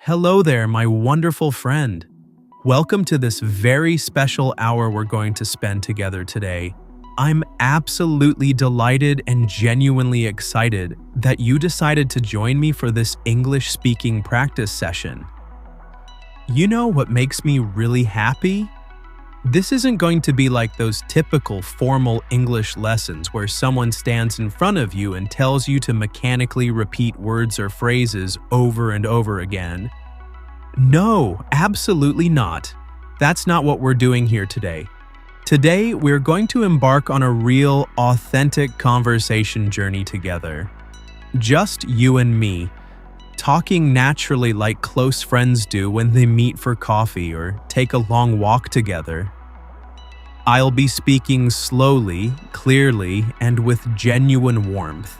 Hello there, my wonderful friend. Welcome to this very special hour we're going to spend together today. I'm absolutely delighted and genuinely excited that you decided to join me for this English speaking practice session. You know what makes me really happy? This isn't going to be like those typical formal English lessons where someone stands in front of you and tells you to mechanically repeat words or phrases over and over again. No, absolutely not. That's not what we're doing here today. Today, we're going to embark on a real, authentic conversation journey together. Just you and me, talking naturally like close friends do when they meet for coffee or take a long walk together. I'll be speaking slowly, clearly, and with genuine warmth,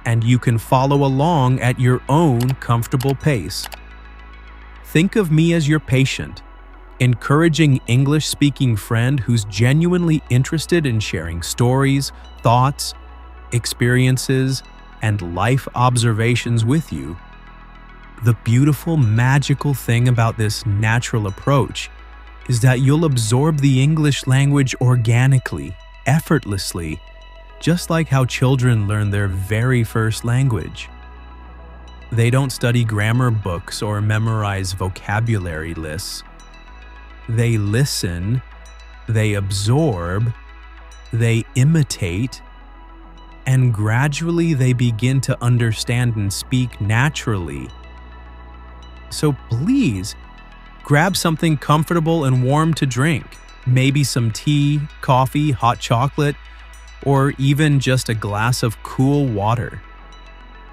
and you can follow along at your own comfortable pace. Think of me as your patient, encouraging English-speaking friend who's genuinely interested in sharing stories, thoughts, experiences, and life observations with you. The beautiful, magical thing about this natural approach is that you'll absorb the English language organically, effortlessly, just like how children learn their very first language. They don't study grammar books or memorize vocabulary lists. They listen, they absorb, they imitate, and gradually they begin to understand and speak naturally. So please, grab something comfortable and warm to drink, maybe some tea, coffee, hot chocolate, or even just a glass of cool water.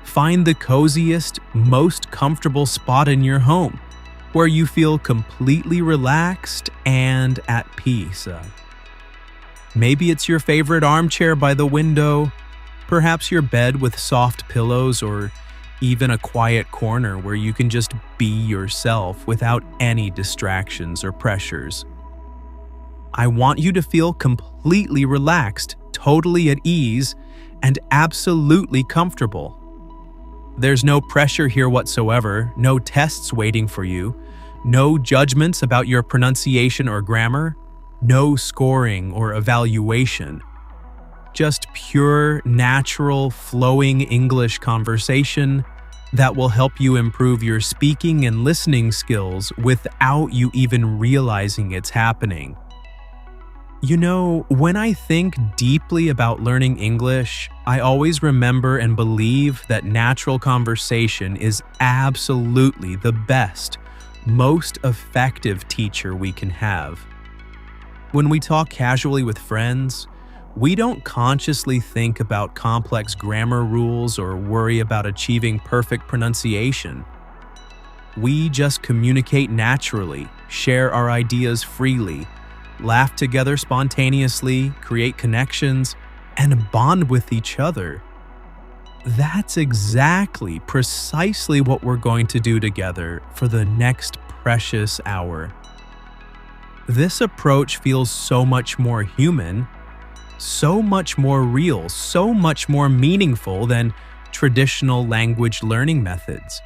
Find the coziest, most comfortable spot in your home, where you feel completely relaxed and at peace. Maybe it's your favorite armchair by the window, perhaps your bed with soft pillows, or even a quiet corner where you can just be yourself without any distractions or pressures. I want you to feel completely relaxed, totally at ease, and absolutely comfortable. There's no pressure here whatsoever, no tests waiting for you, no judgments about your pronunciation or grammar, no scoring or evaluation. Just pure, natural, flowing English conversation that will help you improve your speaking and listening skills without you even realizing it's happening. You know, when I think deeply about learning English, I always remember and believe that natural conversation is absolutely the best, most effective teacher we can have. When we talk casually with friends, we don't consciously think about complex grammar rules or worry about achieving perfect pronunciation. We just communicate naturally, share our ideas freely, laugh together spontaneously, create connections, and bond with each other. That's exactly, precisely what we're going to do together for the next precious hour. This approach feels so much more human, so much more real, so much more meaningful than traditional language learning methods.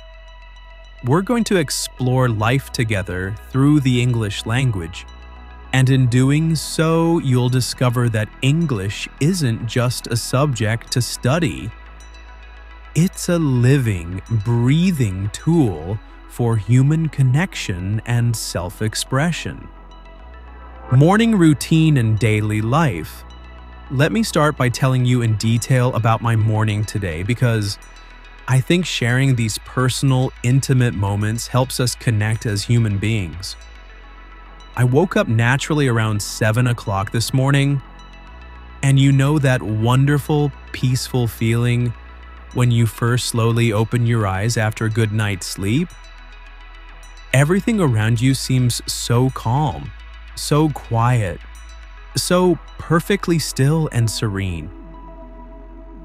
We're going to explore life together through the English language, and in doing so, you'll discover that English isn't just a subject to study. It's a living, breathing tool for human connection and self-expression. Morning routine and daily life. Let me start by telling you in detail about my morning today because I think sharing these personal, intimate moments helps us connect as human beings. I woke up naturally around 7 o'clock this morning, and you know that wonderful, peaceful feeling when you first slowly open your eyes after a good night's sleep? Everything around you seems so calm, so quiet, so perfectly still and serene.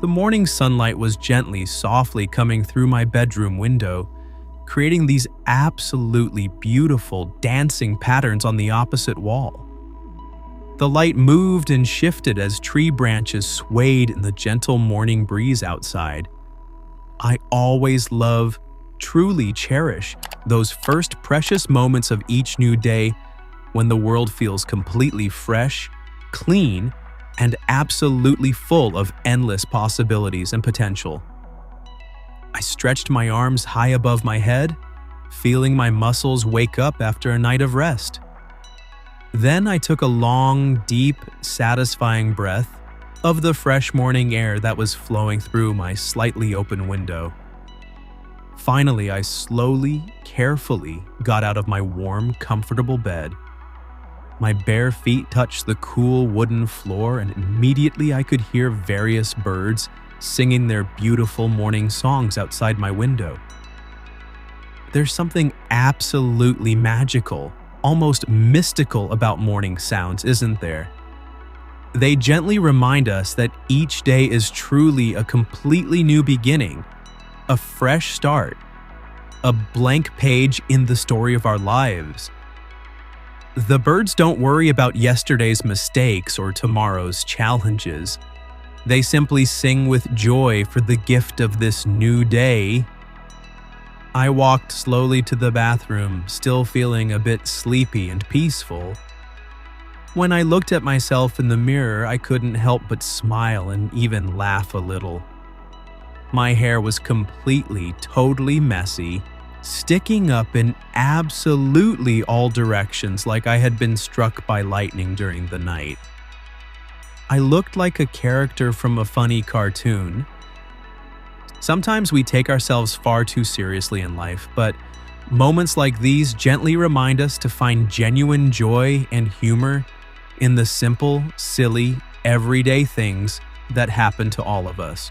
The morning sunlight was gently, softly coming through my bedroom window, creating these absolutely beautiful dancing patterns on the opposite wall. The light moved and shifted as tree branches swayed in the gentle morning breeze outside. I always love truly cherish those first precious moments of each new day when the world feels completely fresh, clean, and absolutely full of endless possibilities and potential. I stretched my arms high above my head, feeling my muscles wake up after a night of rest. Then I took a long, deep, satisfying breath of the fresh morning air that was flowing through my slightly open window. Finally, I slowly, carefully got out of my warm, comfortable bed. My bare feet touched the cool wooden floor, and immediately I could hear various birds singing their beautiful morning songs outside my window. There's something absolutely magical, almost mystical about morning sounds, isn't there? They gently remind us that each day is truly a completely new beginning, a fresh start, a blank page in the story of our lives. The birds don't worry about yesterday's mistakes or tomorrow's challenges. They simply sing with joy for the gift of this new day. I walked slowly to the bathroom, still feeling a bit sleepy and peaceful. When I looked at myself in the mirror, I couldn't help but smile and even laugh a little. My hair was completely, totally messy, sticking up in absolutely all directions like I had been struck by lightning during the night. I looked like a character from a funny cartoon. Sometimes we take ourselves far too seriously in life, but moments like these gently remind us to find genuine joy and humor in the simple, silly, everyday things that happen to all of us.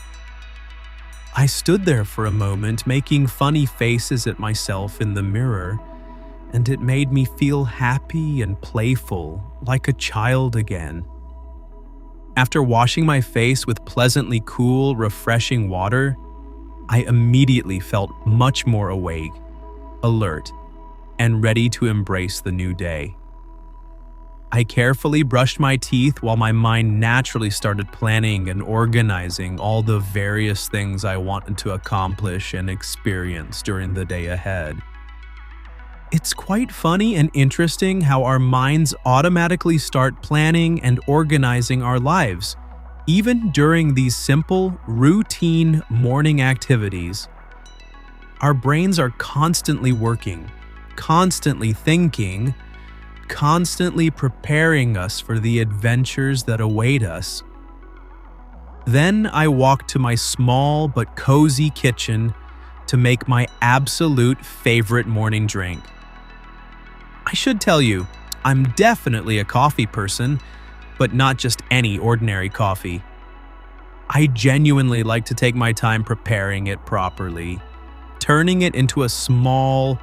I stood there for a moment, making funny faces at myself in the mirror, and it made me feel happy and playful, like a child again. After washing my face with pleasantly cool, refreshing water, I immediately felt much more awake, alert, and ready to embrace the new day. I carefully brushed my teeth while my mind naturally started planning and organizing all the various things I wanted to accomplish and experience during the day ahead. It's quite funny and interesting how our minds automatically start planning and organizing our lives, even during these simple, routine morning activities. Our brains are constantly working, constantly thinking, constantly preparing us for the adventures that await us. Then I walked to my small but cozy kitchen to make my absolute favorite morning drink. I should tell you, I'm definitely a coffee person, but not just any ordinary coffee. I genuinely like to take my time preparing it properly, turning it into a small,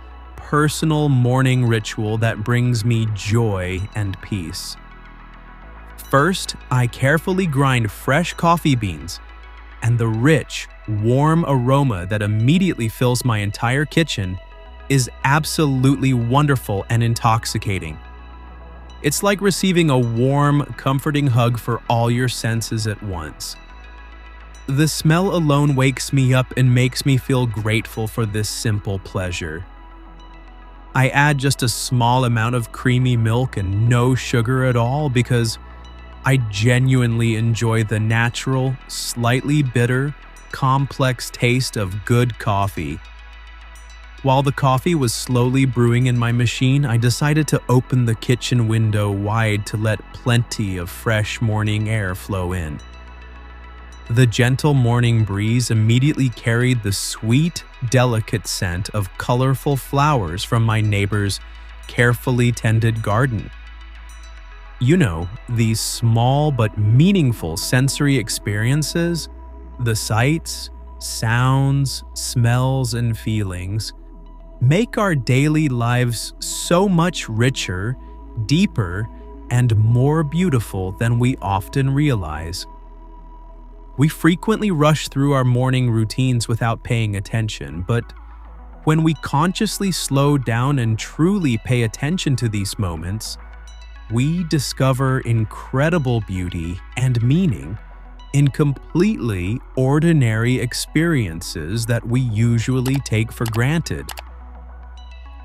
personal morning ritual that brings me joy and peace. First, I carefully grind fresh coffee beans, and the rich, warm aroma that immediately fills my entire kitchen is absolutely wonderful and intoxicating. It's like receiving a warm, comforting hug for all your senses at once. The smell alone wakes me up and makes me feel grateful for this simple pleasure. I add just a small amount of creamy milk and no sugar at all because I genuinely enjoy the natural, slightly bitter, complex taste of good coffee. While the coffee was slowly brewing in my machine, I decided to open the kitchen window wide to let plenty of fresh morning air flow in. The gentle morning breeze immediately carried the sweet, delicate scent of colorful flowers from my neighbor's carefully tended garden. You know, these small but meaningful sensory experiences, the sights, sounds, smells, and feelings, make our daily lives so much richer, deeper, and more beautiful than we often realize. We frequently rush through our morning routines without paying attention, but when we consciously slow down and truly pay attention to these moments, we discover incredible beauty and meaning in completely ordinary experiences that we usually take for granted.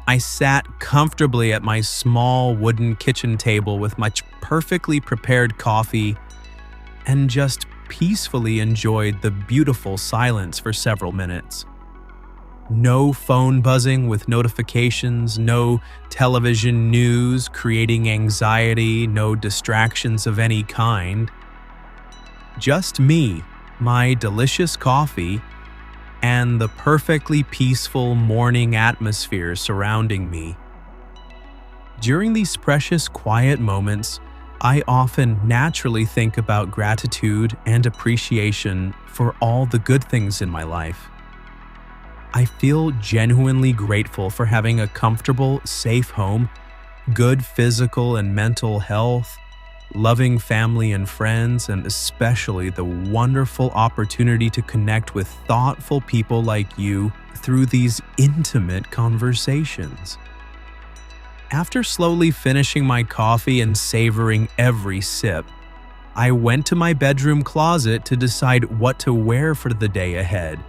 I sat comfortably at my small wooden kitchen table with my perfectly prepared coffee and just peacefully enjoyed the beautiful silence for several minutes. No phone buzzing with notifications, no television news creating anxiety, no distractions of any kind. Just me, my delicious coffee, and the perfectly peaceful morning atmosphere surrounding me. During these precious quiet moments, I often naturally think about gratitude and appreciation for all the good things in my life. I feel genuinely grateful for having a comfortable, safe home, good physical and mental health, loving family and friends, and especially the wonderful opportunity to connect with thoughtful people like you through these intimate conversations. After slowly finishing my coffee and savoring every sip, I went to my bedroom closet to decide what to wear for the day ahead.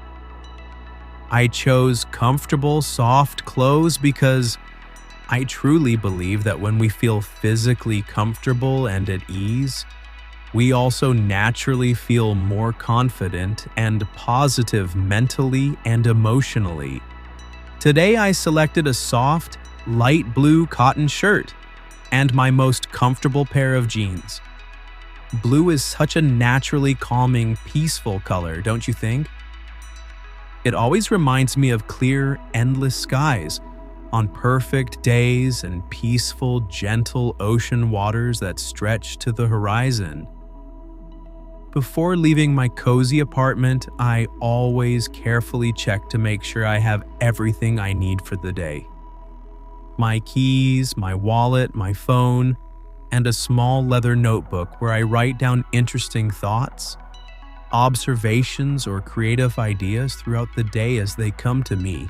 I chose comfortable, soft clothes because I truly believe that when we feel physically comfortable and at ease, we also naturally feel more confident and positive mentally and emotionally. Today I selected a soft, light blue cotton shirt and my most comfortable pair of jeans. Blue is such a naturally calming, peaceful color, don't you think? It always reminds me of clear, endless skies on perfect days and peaceful, gentle ocean waters that stretch to the horizon. Before leaving my cozy apartment, I always carefully check to make sure I have everything I need for the day. My keys, my wallet, my phone, and a small leather notebook where I write down interesting thoughts, observations, or creative ideas throughout the day as they come to me.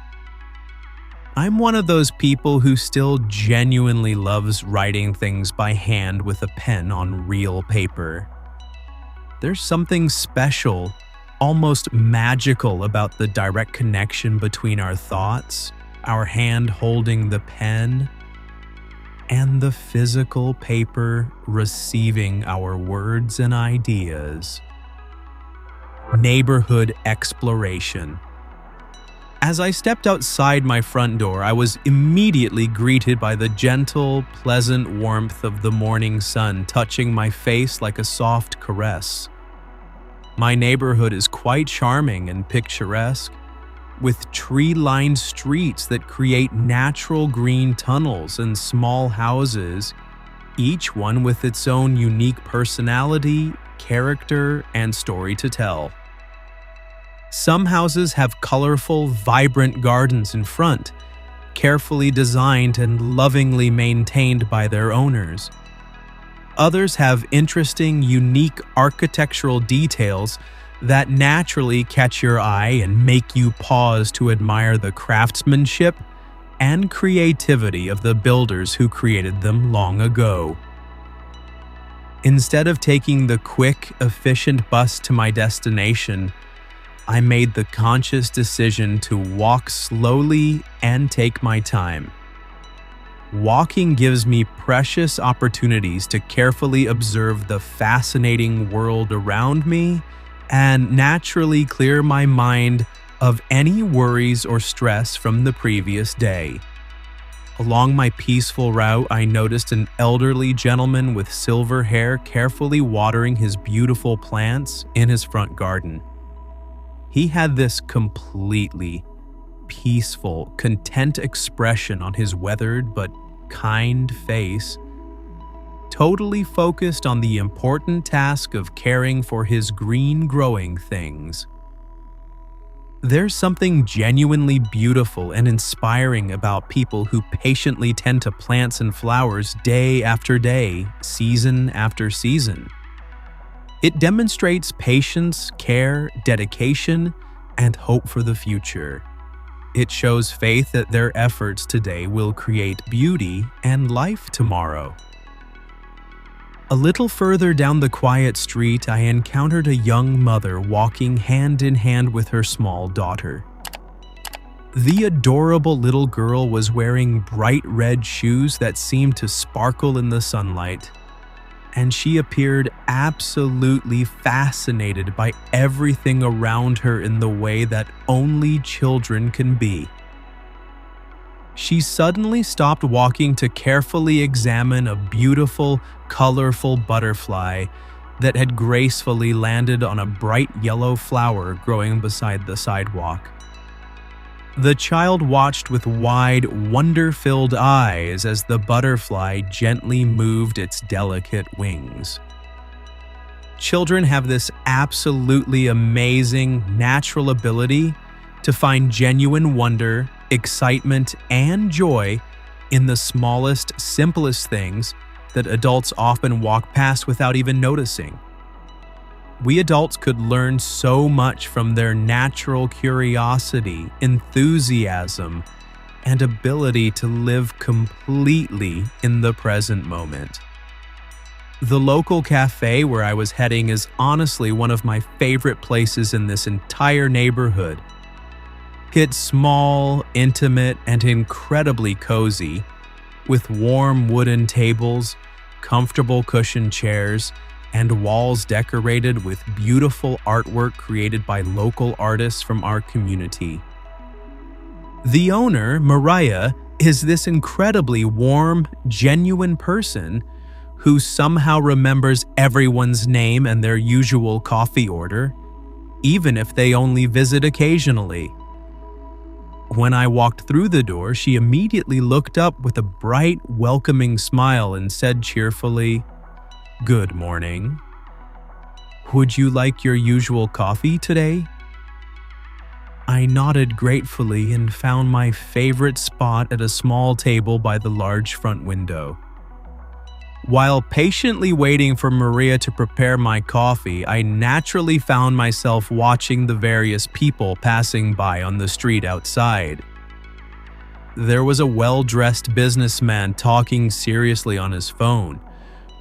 I'm one of those people who still genuinely loves writing things by hand with a pen on real paper. There's something special, almost magical about the direct connection between our thoughts, our hand holding the pen, and the physical paper receiving our words and ideas. Neighborhood exploration. As I stepped outside my front door, I was immediately greeted by the gentle, pleasant warmth of the morning sun touching my face like a soft caress. My neighborhood is quite charming and picturesque, with tree-lined streets that create natural green tunnels and small houses, each one with its own unique personality, character, and story to tell. Some houses have colorful, vibrant gardens in front, carefully designed and lovingly maintained by their owners. Others have interesting, unique architectural details that naturally catch your eye and make you pause to admire the craftsmanship and creativity of the builders who created them long ago. Instead of taking the quick, efficient bus to my destination, I made the conscious decision to walk slowly and take my time. Walking gives me precious opportunities to carefully observe the fascinating world around me and naturally clear my mind of any worries or stress from the previous day. Along my peaceful route, I noticed an elderly gentleman with silver hair carefully watering his beautiful plants in his front garden. He had this completely peaceful, content expression on his weathered but kind face, totally focused on the important task of caring for his green growing things. There's something genuinely beautiful and inspiring about people who patiently tend to plants and flowers day after day, season after season. It demonstrates patience, care, dedication, and hope for the future. It shows faith that their efforts today will create beauty and life tomorrow. A little further down the quiet street, I encountered a young mother walking hand in hand with her small daughter. The adorable little girl was wearing bright red shoes that seemed to sparkle in the sunlight, and she appeared absolutely fascinated by everything around her in the way that only children can be. She suddenly stopped walking to carefully examine a beautiful, colorful butterfly that had gracefully landed on a bright yellow flower growing beside the sidewalk. The child watched with wide, wonder-filled eyes as the butterfly gently moved its delicate wings. Children have this absolutely amazing natural ability to find genuine wonder, excitement, and joy in the smallest, simplest things that adults often walk past without even noticing. We adults could learn so much from their natural curiosity, enthusiasm, and ability to live completely in the present moment. The local cafe where I was heading is honestly one of my favorite places in this entire neighborhood. It's small, intimate, and incredibly cozy, with warm wooden tables, comfortable cushioned chairs, and walls decorated with beautiful artwork created by local artists from our community. The owner, Mariah, is this incredibly warm, genuine person who somehow remembers everyone's name and their usual coffee order, even if they only visit occasionally. When I walked through the door, she immediately looked up with a bright, welcoming smile and said cheerfully, "Good morning. Would you like your usual coffee today?" I nodded gratefully and found my favorite spot at a small table by the large front window. While patiently waiting for Maria to prepare my coffee, I naturally found myself watching the various people passing by on the street outside. There was a well-dressed businessman talking seriously on his phone,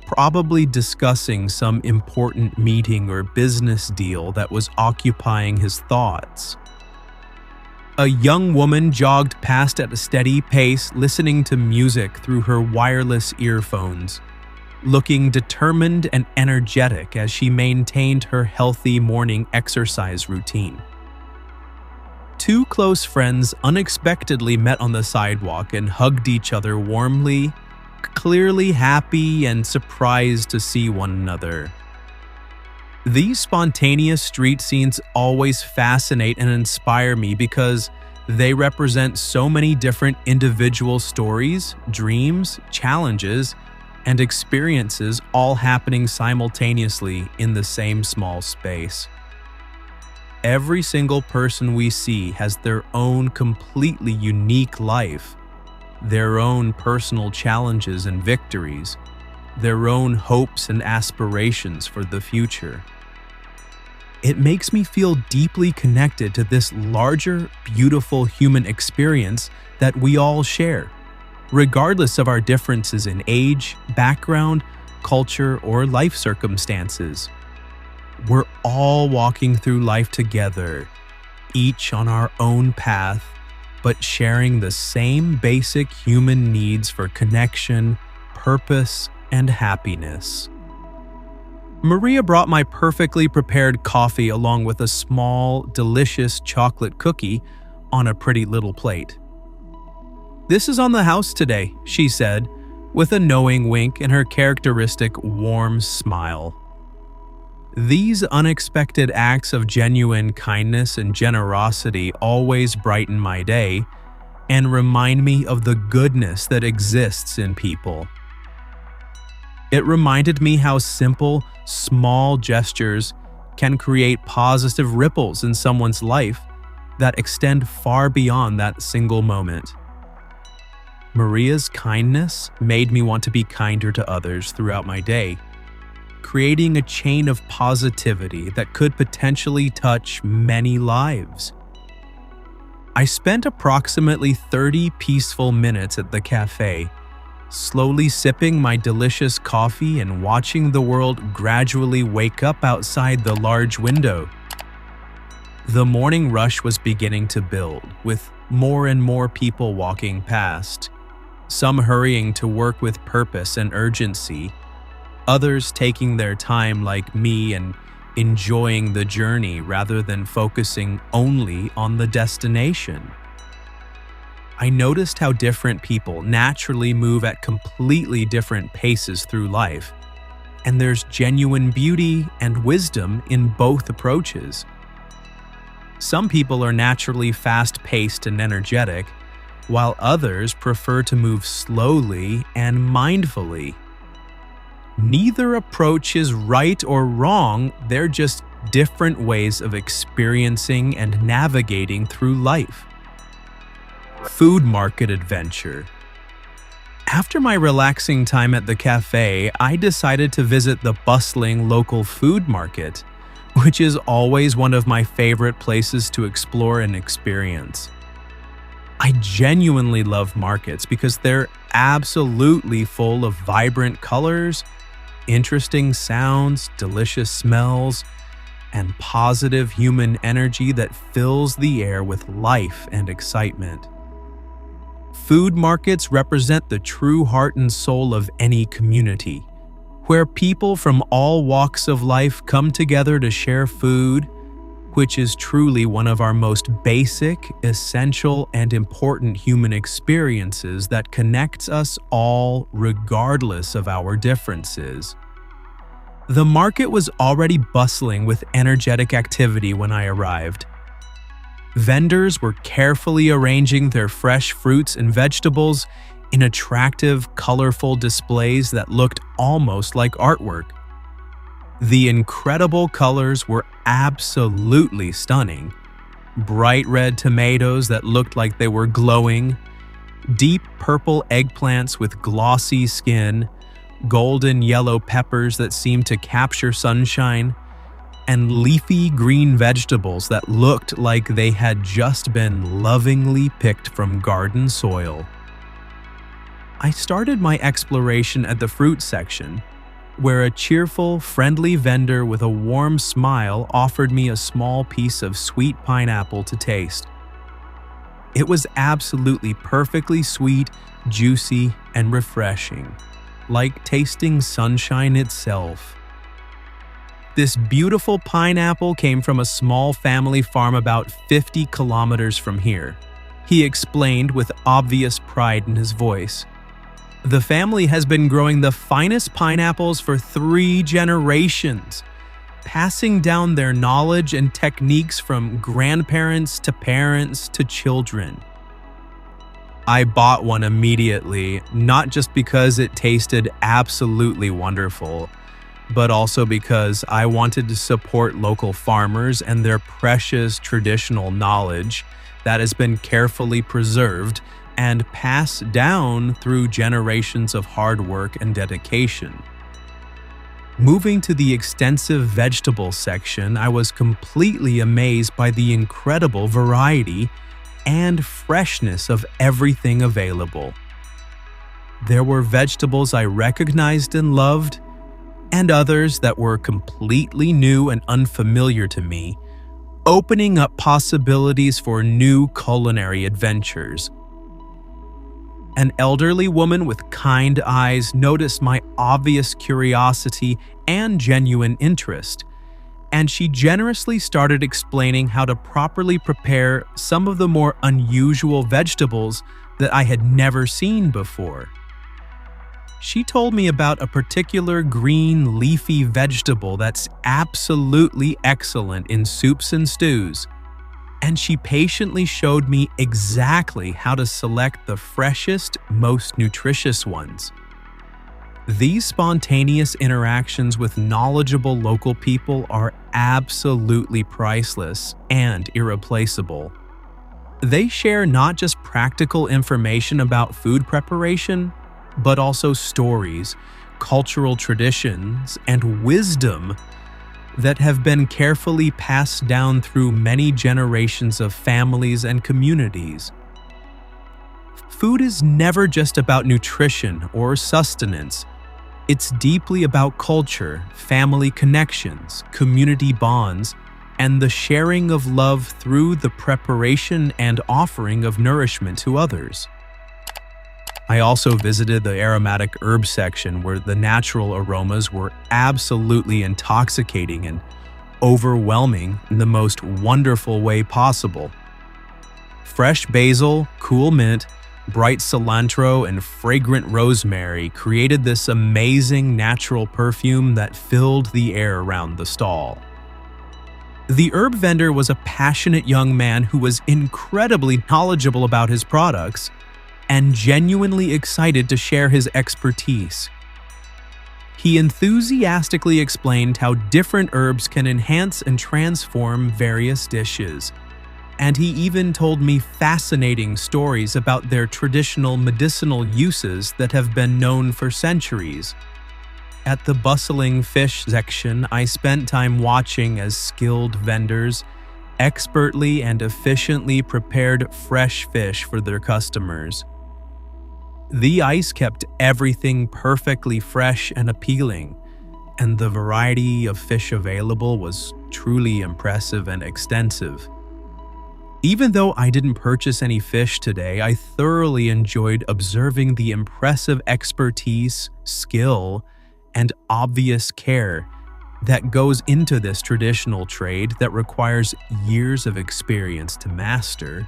probably discussing some important meeting or business deal that was occupying his thoughts. A young woman jogged past at a steady pace, listening to music through her wireless earphones, looking determined and energetic as she maintained her healthy morning exercise routine. Two close friends unexpectedly met on the sidewalk and hugged each other warmly, clearly happy and surprised to see one another. These spontaneous street scenes always fascinate and inspire me because they represent so many different individual stories, dreams, challenges, and experiences all happening simultaneously in the same small space. Every single person we see has their own completely unique life, their own personal challenges and victories, their own hopes and aspirations for the future. It makes me feel deeply connected to this larger, beautiful human experience that we all share, regardless of our differences in age, background, culture, or life circumstances. We're all walking through life together, each on our own path, but sharing the same basic human needs for connection, purpose, and happiness. Maria brought my perfectly prepared coffee along with a small, delicious chocolate cookie on a pretty little plate. "This is on the house today," she said, with a knowing wink and her characteristic warm smile. These unexpected acts of genuine kindness and generosity always brighten my day and remind me of the goodness that exists in people. It reminded me how simple, small gestures can create positive ripples in someone's life that extend far beyond that single moment. Maria's kindness made me want to be kinder to others throughout my day, creating a chain of positivity that could potentially touch many lives. I spent approximately 30 peaceful minutes at the cafe, slowly sipping my delicious coffee and watching the world gradually wake up outside the large window. The morning rush was beginning to build, with more and more people walking past, some hurrying to work with purpose and urgency, others taking their time like me and enjoying the journey rather than focusing only on the destination. I noticed how different people naturally move at completely different paces through life, and there's genuine beauty and wisdom in both approaches. Some people are naturally fast-paced and energetic, while others prefer to move slowly and mindfully. Neither approach is right or wrong, they're just different ways of experiencing and navigating through life. Food market adventure. After my relaxing time at the cafe, I decided to visit the bustling local food market, which is always one of my favorite places to explore and experience. I genuinely love markets because they're absolutely full of vibrant colors, interesting sounds, delicious smells, and positive human energy that fills the air with life and excitement. Food markets represent the true heart and soul of any community, where people from all walks of life come together to share food, which is truly one of our most basic, essential, and important human experiences that connects us all regardless of our differences. The market was already bustling with energetic activity when I arrived. Vendors were carefully arranging their fresh fruits and vegetables in attractive, colorful displays that looked almost like artwork. The incredible colors were absolutely stunning. Bright red tomatoes that looked like they were glowing, deep purple eggplants with glossy skin, golden yellow peppers that seemed to capture sunshine, and leafy green vegetables that looked like they had just been lovingly picked from garden soil. I started my exploration at the fruit section, where a cheerful, friendly vendor with a warm smile offered me a small piece of sweet pineapple to taste. It was absolutely perfectly sweet, juicy, and refreshing, like tasting sunshine itself. This beautiful pineapple came from a small family farm about 50 kilometers from here, he explained with obvious pride in his voice. The family has been growing the finest pineapples for 3 generations, passing down their knowledge and techniques from grandparents to parents to children. I bought one immediately, not just because it tasted absolutely wonderful, but also because I wanted to support local farmers and their precious traditional knowledge that has been carefully preserved and passed down through generations of hard work and dedication. Moving to the extensive vegetable section, I was completely amazed by the incredible variety and freshness of everything available. There were vegetables I recognized and loved, and others that were completely new and unfamiliar to me, opening up possibilities for new culinary adventures. An elderly woman with kind eyes noticed my obvious curiosity and genuine interest, and she generously started explaining how to properly prepare some of the more unusual vegetables that I had never seen before. She told me about a particular green leafy vegetable that's absolutely excellent in soups and stews, and she patiently showed me exactly how to select the freshest, most nutritious ones. These spontaneous interactions with knowledgeable local people are absolutely priceless and irreplaceable. They share not just practical information about food preparation, but also stories, cultural traditions, and wisdom that have been carefully passed down through many generations of families and communities. Food is never just about nutrition or sustenance. It's deeply about culture, family connections, community bonds, and the sharing of love through the preparation and offering of nourishment to others. I also visited the aromatic herb section where the natural aromas were absolutely intoxicating and overwhelming in the most wonderful way possible. Fresh basil, cool mint, bright cilantro, and fragrant rosemary created this amazing natural perfume that filled the air around the stall. The herb vendor was a passionate young man who was incredibly knowledgeable about his products and genuinely excited to share his expertise. He enthusiastically explained how different herbs can enhance and transform various dishes, and he even told me fascinating stories about their traditional medicinal uses that have been known for centuries. At the bustling fish section, I spent time watching as skilled vendors expertly and efficiently prepared fresh fish for their customers. The ice kept everything perfectly fresh and appealing, and the variety of fish available was truly impressive and extensive. Even though I didn't purchase any fish today, I thoroughly enjoyed observing the impressive expertise, skill, and obvious care that goes into this traditional trade that requires years of experience to master.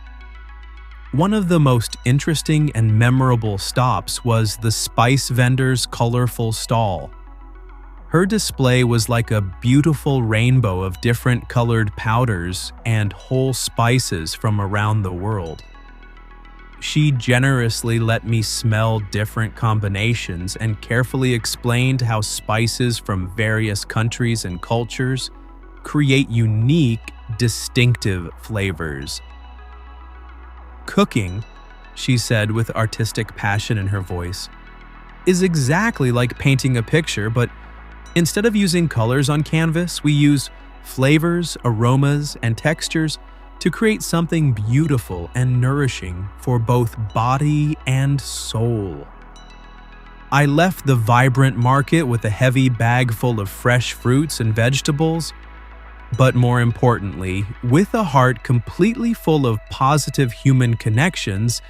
One of the most interesting and memorable stops was the spice vendor's colorful stall. Her display was like a beautiful rainbow of different colored powders and whole spices from around the world. She generously let me smell different combinations and carefully explained how spices from various countries and cultures create unique, distinctive flavors. Cooking, she said with artistic passion in her voice, is exactly like painting a picture, but instead of using colors on canvas, we use flavors, aromas, and textures to create something beautiful and nourishing for both body and soul. I left the vibrant market with a heavy bag full of fresh fruits and vegetables, but more importantly, with a heart completely full of positive human connections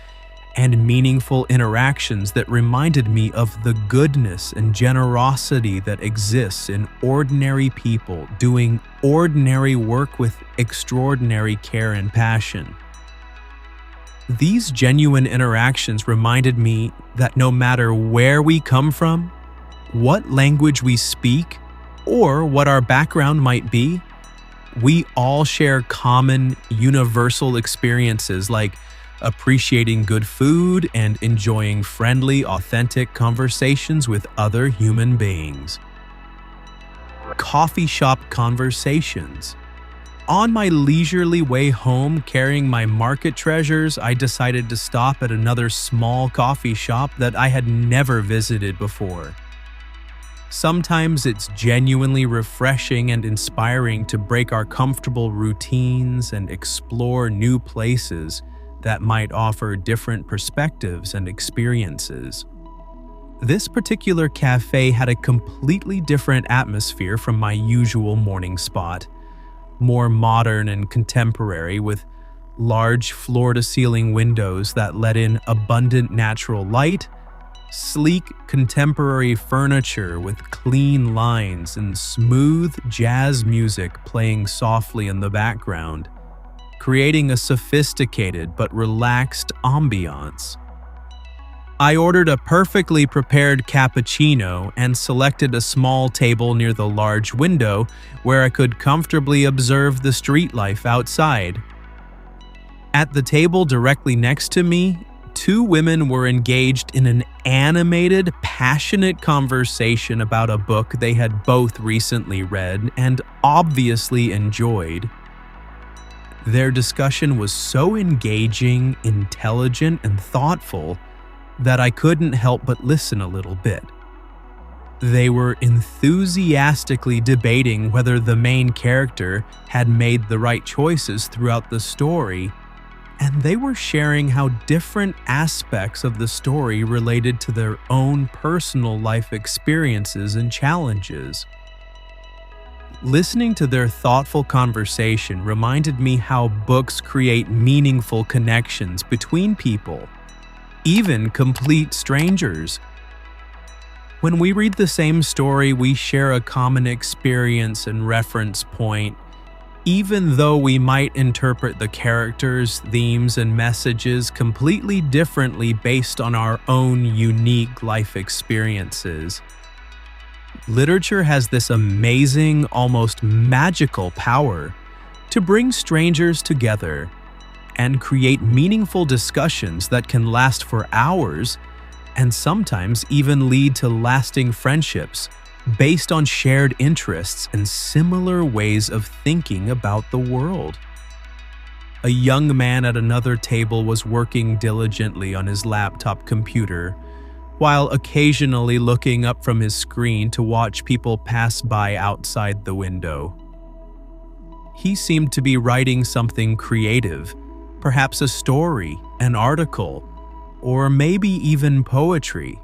and meaningful interactions that reminded me of the goodness and generosity that exists in ordinary people doing ordinary work with extraordinary care and passion. These genuine interactions reminded me that no matter where we come from, what language we speak, or what our background might be, we all share common, universal experiences like appreciating good food and enjoying friendly, authentic conversations with other human beings. Coffee shop conversations. On my leisurely way home carrying my market treasures, I decided to stop at another small coffee shop that I had never visited before. Sometimes it's genuinely refreshing and inspiring to break our comfortable routines and explore new places that might offer different perspectives and experiences. This particular cafe had a completely different atmosphere from my usual morning spot, more modern and contemporary, with large floor-to-ceiling windows that let in abundant natural light, sleek contemporary furniture with clean lines, and smooth jazz music playing softly in the background, creating a sophisticated but relaxed ambiance. I ordered a perfectly prepared cappuccino and selected a small table near the large window where I could comfortably observe the street life outside. At the table directly next to me, two women were engaged in an animated, passionate conversation about a book they had both recently read and obviously enjoyed. Their discussion was so engaging, intelligent, and thoughtful that I couldn't help but listen a little bit. They were enthusiastically debating whether the main character had made the right choices throughout the story, and they were sharing how different aspects of the story related to their own personal life experiences and challenges. Listening to their thoughtful conversation reminded me how books create meaningful connections between people, even complete strangers. When we read the same story, we share a common experience and reference point, even though we might interpret the characters, themes, and messages completely differently based on our own unique life experiences. Literature has this amazing, almost magical power to bring strangers together and create meaningful discussions that can last for hours and sometimes even lead to lasting friendships based on shared interests and similar ways of thinking about the world. A young man at another table was working diligently on his laptop computer, while occasionally looking up from his screen to watch people pass by outside the window. He seemed to be writing something creative, perhaps a story, an article, or maybe even poetry.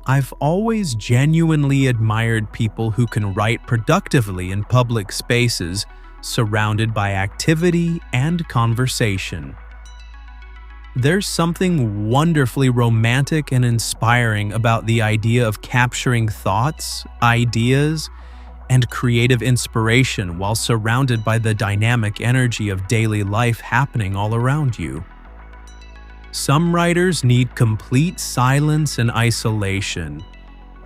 I've always genuinely admired people who can write productively in public spaces surrounded by activity and conversation. There's something wonderfully romantic and inspiring about the idea of capturing thoughts, ideas, and creative inspiration while surrounded by the dynamic energy of daily life happening all around you. Some writers need complete silence and isolation,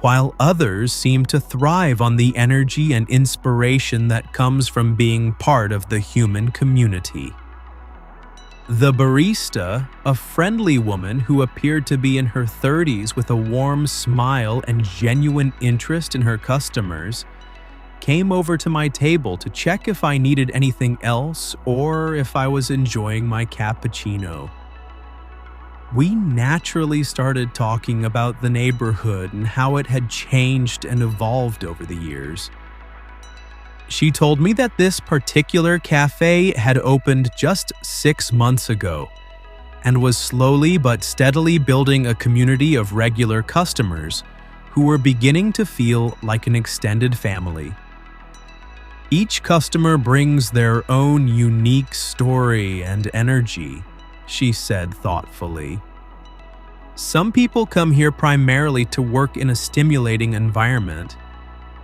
while others seem to thrive on the energy and inspiration that comes from being part of the human community. The barista, a friendly woman who appeared to be in her 30s with a warm smile and genuine interest in her customers, came over to my table to check if I needed anything else or if I was enjoying my cappuccino. We naturally started talking about the neighborhood and how it had changed and evolved over the years. She told me that this particular cafe had opened just 6 months ago and was slowly but steadily building a community of regular customers who were beginning to feel like an extended family. Each customer brings their own unique story and energy, she said thoughtfully. Some people come here primarily to work in a stimulating environment.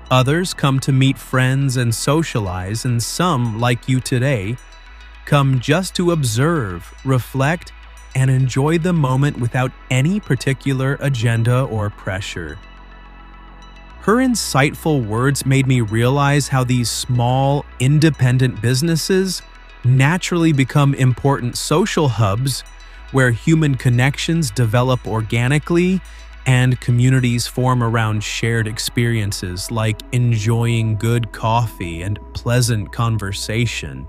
Others come to meet friends and socialize, and some, like you today, come just to observe, reflect, and enjoy the moment without any particular agenda or pressure. Her insightful words made me realize how these small, independent businesses naturally become important social hubs where human connections develop organically and communities form around shared experiences like enjoying good coffee and pleasant conversation.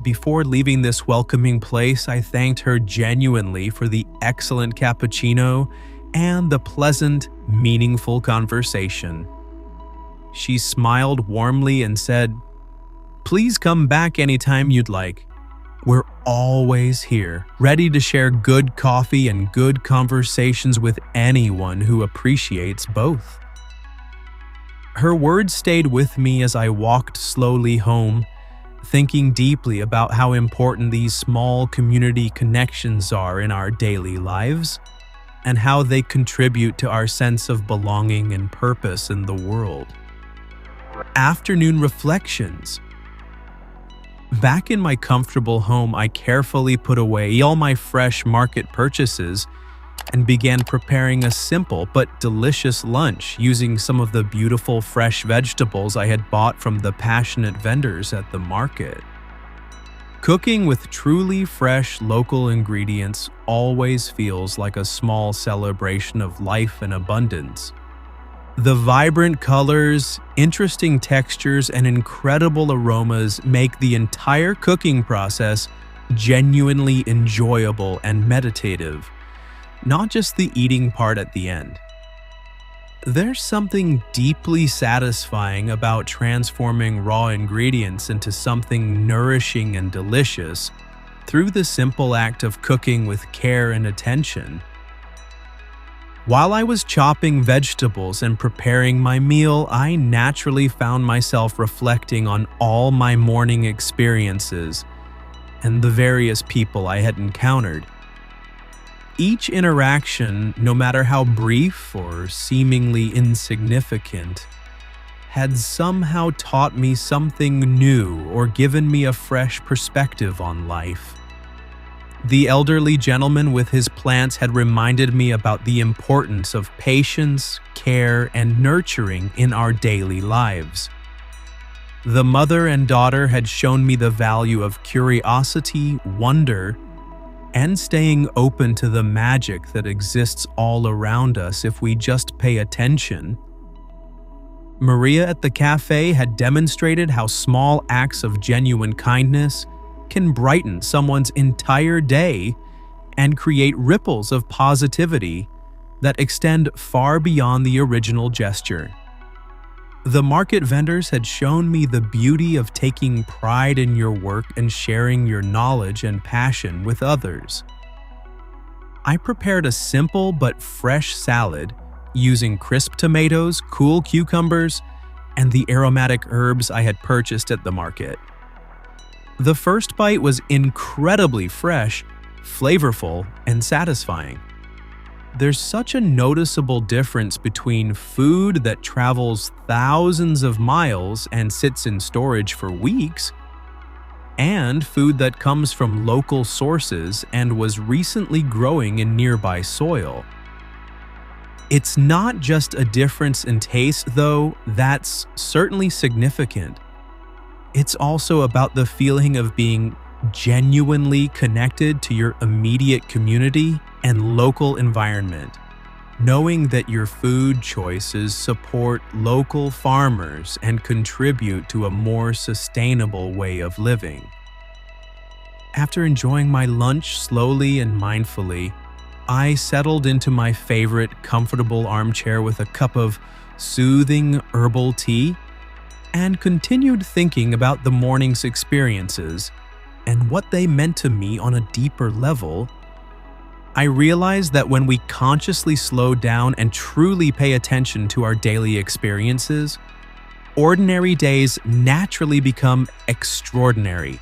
Before leaving this welcoming place, I thanked her genuinely for the excellent cappuccino and the pleasant, meaningful conversation. She smiled warmly and said, "Please come back anytime you'd like. We're always here, ready to share good coffee and good conversations with anyone who appreciates both." Her words stayed with me as I walked slowly home, thinking deeply about how important these small community connections are in our daily lives and how they contribute to our sense of belonging and purpose in the world. Afternoon reflections. Back in my comfortable home, I carefully put away all my fresh market purchases and began preparing a simple but delicious lunch using some of the beautiful fresh vegetables I had bought from the passionate vendors at the market. Cooking with truly fresh local ingredients always feels like a small celebration of life and abundance. The vibrant colors, interesting textures, and incredible aromas make the entire cooking process genuinely enjoyable and meditative, not just the eating part at the end. There's something deeply satisfying about transforming raw ingredients into something nourishing and delicious through the simple act of cooking with care and attention. While I was chopping vegetables and preparing my meal, I naturally found myself reflecting on all my morning experiences and the various people I had encountered. Each interaction, no matter how brief or seemingly insignificant, had somehow taught me something new or given me a fresh perspective on life. The elderly gentleman with his plants had reminded me about the importance of patience, care, and nurturing in our daily lives. The mother and daughter had shown me the value of curiosity, wonder, and staying open to the magic that exists all around us if we just pay attention. Maria at the cafe had demonstrated how small acts of genuine kindness can brighten someone's entire day and create ripples of positivity that extend far beyond the original gesture. The market vendors had shown me the beauty of taking pride in your work and sharing your knowledge and passion with others. I prepared a simple but fresh salad using crisp tomatoes, cool cucumbers, and the aromatic herbs I had purchased at the market. The first bite was incredibly fresh, flavorful, and satisfying. There's such a noticeable difference between food that travels thousands of miles and sits in storage for weeks, and food that comes from local sources and was recently growing in nearby soil. It's not just a difference in taste, though that's certainly significant. It's also about the feeling of being genuinely connected to your immediate community and local environment, knowing that your food choices support local farmers and contribute to a more sustainable way of living. After enjoying my lunch slowly and mindfully, I settled into my favorite comfortable armchair with a cup of soothing herbal tea and continued thinking about the morning's experiences and what they meant to me on a deeper level. I realized that when we consciously slow down and truly pay attention to our daily experiences, ordinary days naturally become extraordinary.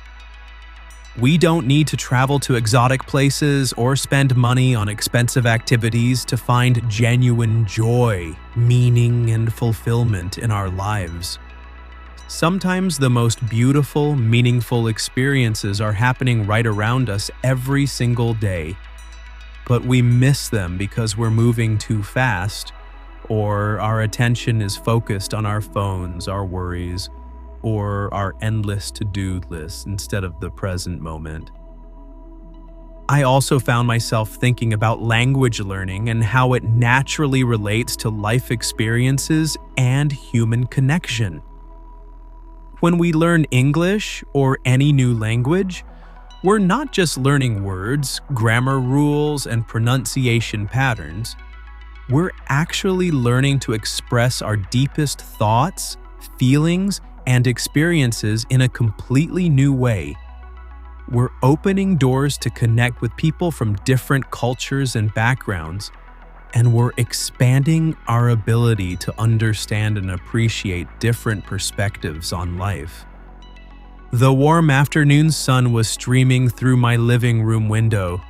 We don't need to travel to exotic places or spend money on expensive activities to find genuine joy, meaning, and fulfillment in our lives. Sometimes the most beautiful, meaningful experiences are happening right around us every single day, but we miss them because we're moving too fast, or our attention is focused on our phones, our worries, or our endless to-do lists instead of the present moment. I also found myself thinking about language learning and how it naturally relates to life experiences and human connection. When we learn English or any new language, we're not just learning words, grammar rules, and pronunciation patterns. We're actually learning to express our deepest thoughts, feelings, and experiences in a completely new way. We're opening doors to connect with people from different cultures and backgrounds, and we're expanding our ability to understand and appreciate different perspectives on life. The warm afternoon sun was streaming through my living room window,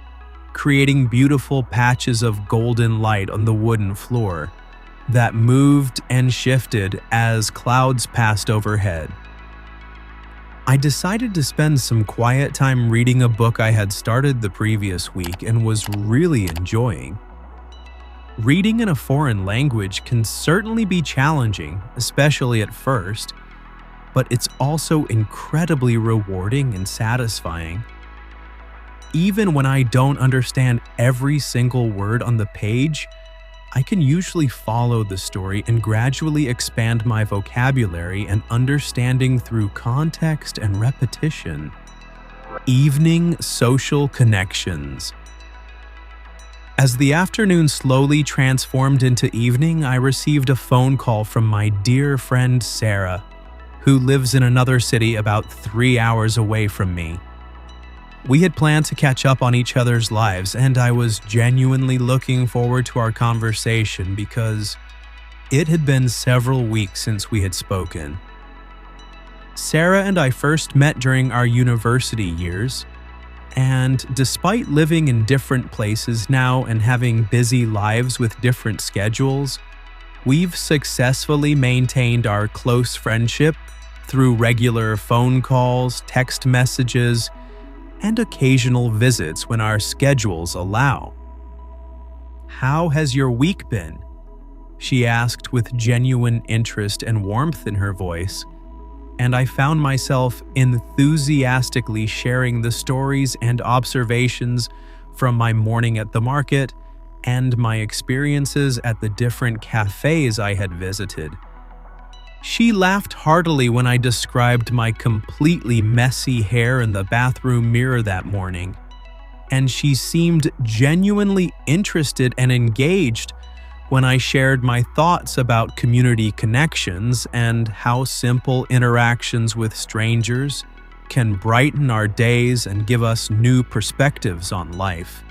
creating beautiful patches of golden light on the wooden floor that moved and shifted as clouds passed overhead. I decided to spend some quiet time reading a book I had started the previous week and was really enjoying. Reading in a foreign language can certainly be challenging, especially at first, but it's also incredibly rewarding and satisfying. Even when I don't understand every single word on the page, I can usually follow the story and gradually expand my vocabulary and understanding through context and repetition. Evening social connections. As the afternoon slowly transformed into evening, I received a phone call from my dear friend Sarah, who lives in another city about 3 hours away from me. We had planned to catch up on each other's lives, and I was genuinely looking forward to our conversation because it had been several weeks since we had spoken. Sarah and I first met during our university years, and despite living in different places now and having busy lives with different schedules, we've successfully maintained our close friendship through regular phone calls, text messages, and occasional visits when our schedules allow. "How has your week been?" she asked with genuine interest and warmth in her voice, and I found myself enthusiastically sharing the stories and observations from my morning at the market and my experiences at the different cafes I had visited. She laughed heartily when I described my completely messy hair in the bathroom mirror that morning, and she seemed genuinely interested and engaged when I shared my thoughts about community connections and how simple interactions with strangers can brighten our days and give us new perspectives on life.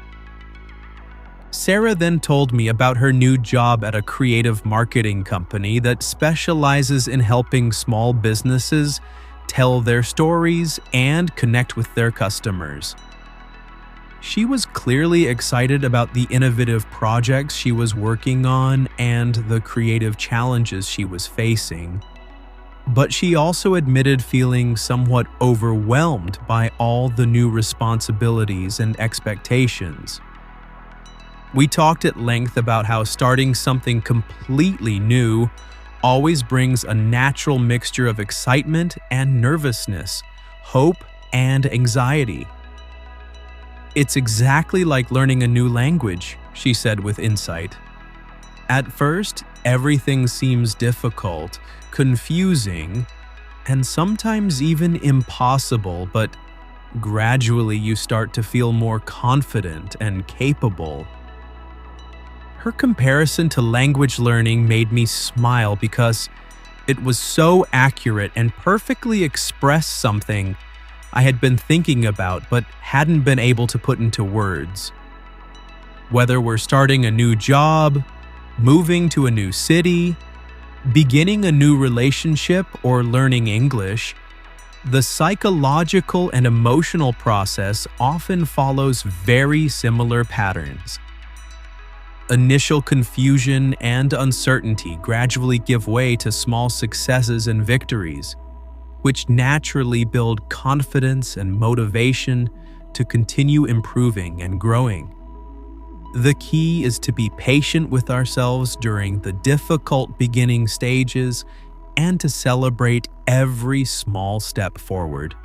Sarah then told me about her new job at a creative marketing company that specializes in helping small businesses tell their stories and connect with their customers. She was clearly excited about the innovative projects she was working on and the creative challenges she was facing, but she also admitted feeling somewhat overwhelmed by all the new responsibilities and expectations. We talked at length about how starting something completely new always brings a natural mixture of excitement and nervousness, hope and anxiety. "It's exactly like learning a new language," she said with insight. "At first, everything seems difficult, confusing, and sometimes even impossible, but gradually you start to feel more confident and capable." Her comparison to language learning made me smile because it was so accurate and perfectly expressed something I had been thinking about but hadn't been able to put into words. Whether we're starting a new job, moving to a new city, beginning a new relationship, or learning English, the psychological and emotional process often follows very similar patterns. Initial confusion and uncertainty gradually give way to small successes and victories, which naturally build confidence and motivation to continue improving and growing. The key is to be patient with ourselves during the difficult beginning stages and to celebrate every small step forward.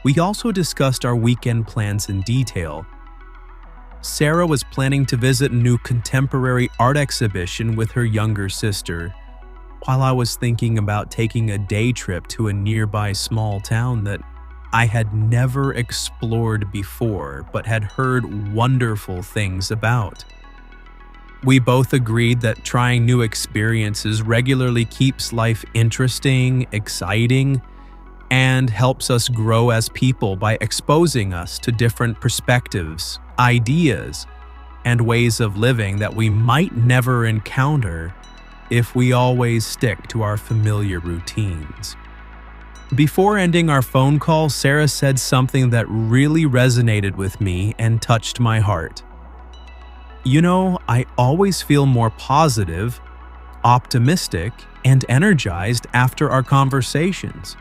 We also discussed our weekend plans in detail. Sarah was planning to visit a new contemporary art exhibition with her younger sister, while I was thinking about taking a day trip to a nearby small town that I had never explored before but had heard wonderful things about. We both agreed that trying new experiences regularly keeps life interesting, exciting, and helps us grow as people by exposing us to different perspectives, ideas, and ways of living that we might never encounter if we always stick to our familiar routines. Before ending our phone call, Sarah said something that really resonated with me and touched my heart. "You know, I always feel more positive, optimistic, and energized after our conversations.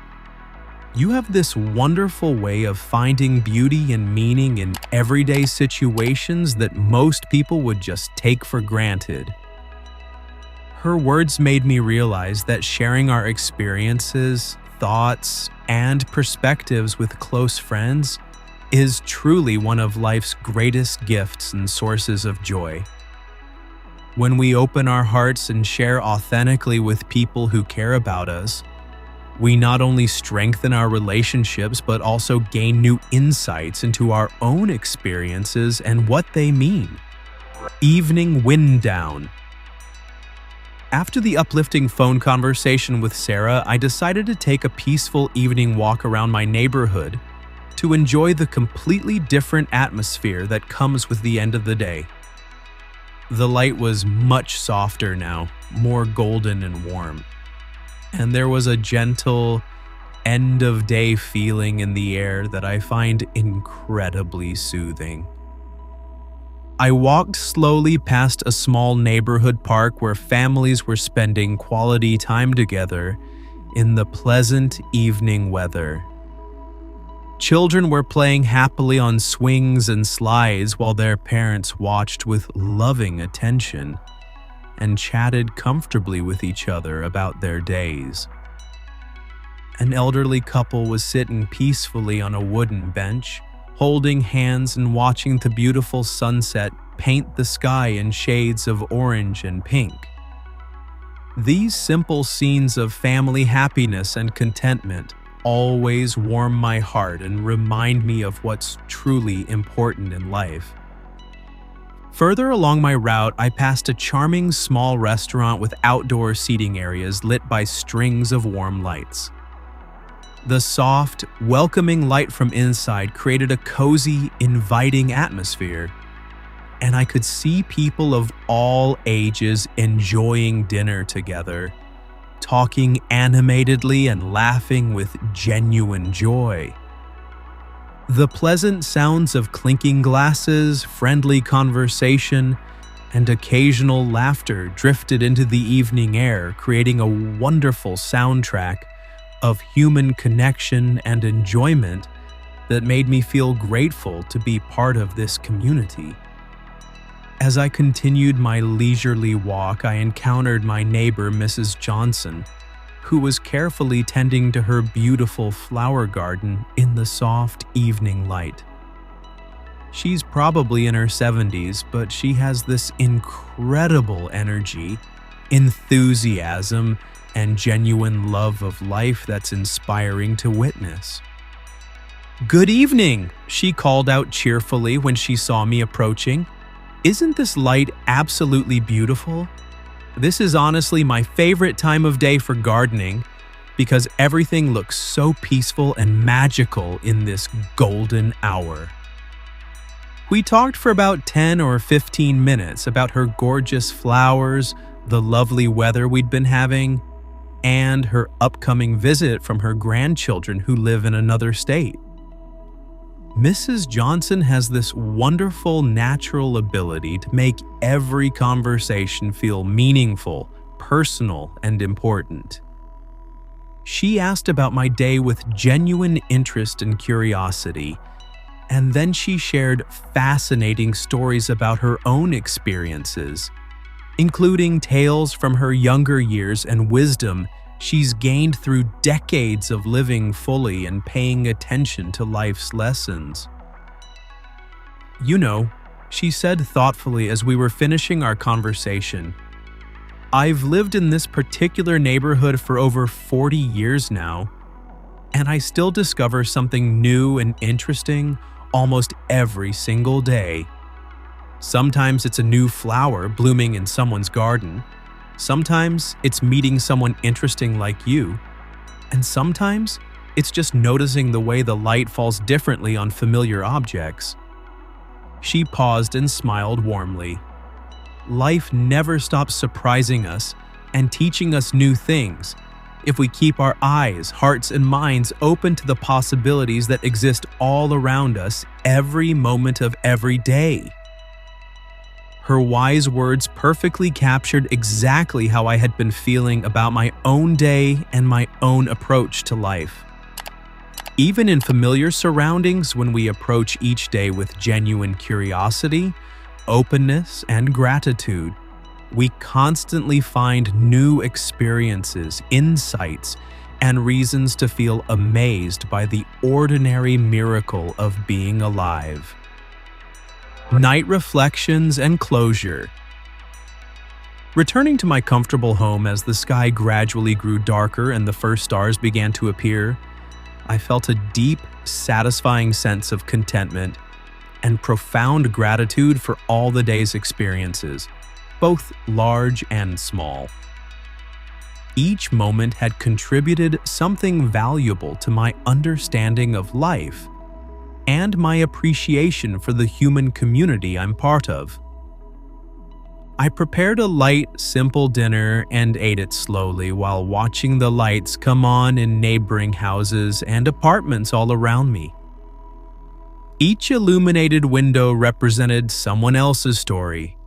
You have this wonderful way of finding beauty and meaning in everyday situations that most people would just take for granted." Her words made me realize that sharing our experiences, thoughts, and perspectives with close friends is truly one of life's greatest gifts and sources of joy. When we open our hearts and share authentically with people who care about us, we not only strengthen our relationships but also gain new insights into our own experiences and what they mean. Evening wind down. After the uplifting phone conversation with Sarah, I decided to take a peaceful evening walk around my neighborhood to enjoy the completely different atmosphere that comes with the end of the day. The light was much softer now, more golden and warm, and there was a gentle end-of-day feeling in the air that I find incredibly soothing. I walked slowly past a small neighborhood park where families were spending quality time together in the pleasant evening weather. Children were playing happily on swings and slides while their parents watched with loving attention and chatted comfortably with each other about their days. An elderly couple was sitting peacefully on a wooden bench, holding hands and watching the beautiful sunset paint the sky in shades of orange and pink. These simple scenes of family happiness and contentment always warm my heart and remind me of what's truly important in life. Further along my route, I passed a charming small restaurant with outdoor seating areas lit by strings of warm lights. The soft, welcoming light from inside created a cozy, inviting atmosphere, and I could see people of all ages enjoying dinner together, talking animatedly and laughing with genuine joy. The pleasant sounds of clinking glasses, friendly conversation, and occasional laughter drifted into the evening air, creating a wonderful soundtrack of human connection and enjoyment that made me feel grateful to be part of this community. As I continued my leisurely walk, I encountered my neighbor, Mrs. Johnson, who was carefully tending to her beautiful flower garden in the soft evening light. She's probably in her 70s, but she has this incredible energy, enthusiasm, and genuine love of life that's inspiring to witness. "Good evening," she called out cheerfully when she saw me approaching. "Isn't this light absolutely beautiful? This is honestly my favorite time of day for gardening because everything looks so peaceful and magical in this golden hour." We talked for about 10 or 15 minutes about her gorgeous flowers, the lovely weather we'd been having, and her upcoming visit from her grandchildren who live in another state. Mrs. Johnson has this wonderful natural ability to make every conversation feel meaningful, personal, and important. She asked about my day with genuine interest and curiosity, and then she shared fascinating stories about her own experiences, including tales from her younger years and wisdom she's gained through decades of living fully and paying attention to life's lessons. "You know," she said thoughtfully as we were finishing our conversation, "I've lived in this particular neighborhood for over 40 years now, and I still discover something new and interesting almost every single day. Sometimes it's a new flower blooming in someone's garden. Sometimes it's meeting someone interesting like you. And sometimes it's just noticing the way the light falls differently on familiar objects." She paused and smiled warmly. Life never stops surprising us and teaching us new things if we keep our eyes, hearts, and minds open to the possibilities that exist all around us every moment of every day. Her wise words perfectly captured exactly how I had been feeling about my own day and my own approach to life. Even in familiar surroundings, when we approach each day with genuine curiosity, openness, and gratitude, we constantly find new experiences, insights, and reasons to feel amazed by the ordinary miracle of being alive. Night reflections and closure. Returning to my comfortable home as the sky gradually grew darker and the first stars began to appear, I felt a deep, satisfying sense of contentment and profound gratitude for all the day's experiences, both large and small. Each moment had contributed something valuable to my understanding of life and my appreciation for the human community I'm part of. I prepared a light, simple dinner and ate it slowly while watching the lights come on in neighboring houses and apartments all around me. Each illuminated window represented someone else's story,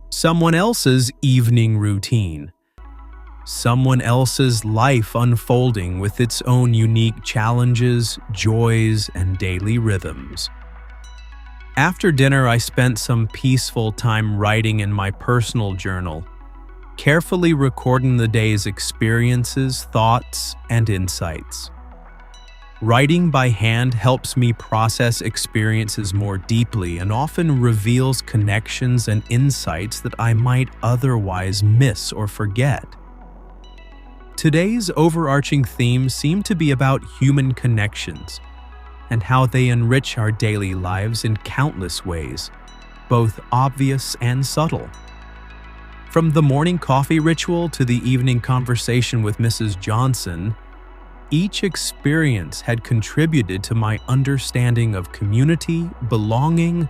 someone else's evening routine, someone else's life unfolding with its own unique challenges, joys, and daily rhythms. After dinner, I spent some peaceful time writing in my personal journal, carefully recording the day's experiences, thoughts, and insights. Writing by hand helps me process experiences more deeply and often reveals connections and insights that I might otherwise miss or forget. Today's overarching theme seemed to be about human connections and how they enrich our daily lives in countless ways, both obvious and subtle. From the morning coffee ritual to the evening conversation with Mrs. Johnson, each experience had contributed to my understanding of community, belonging,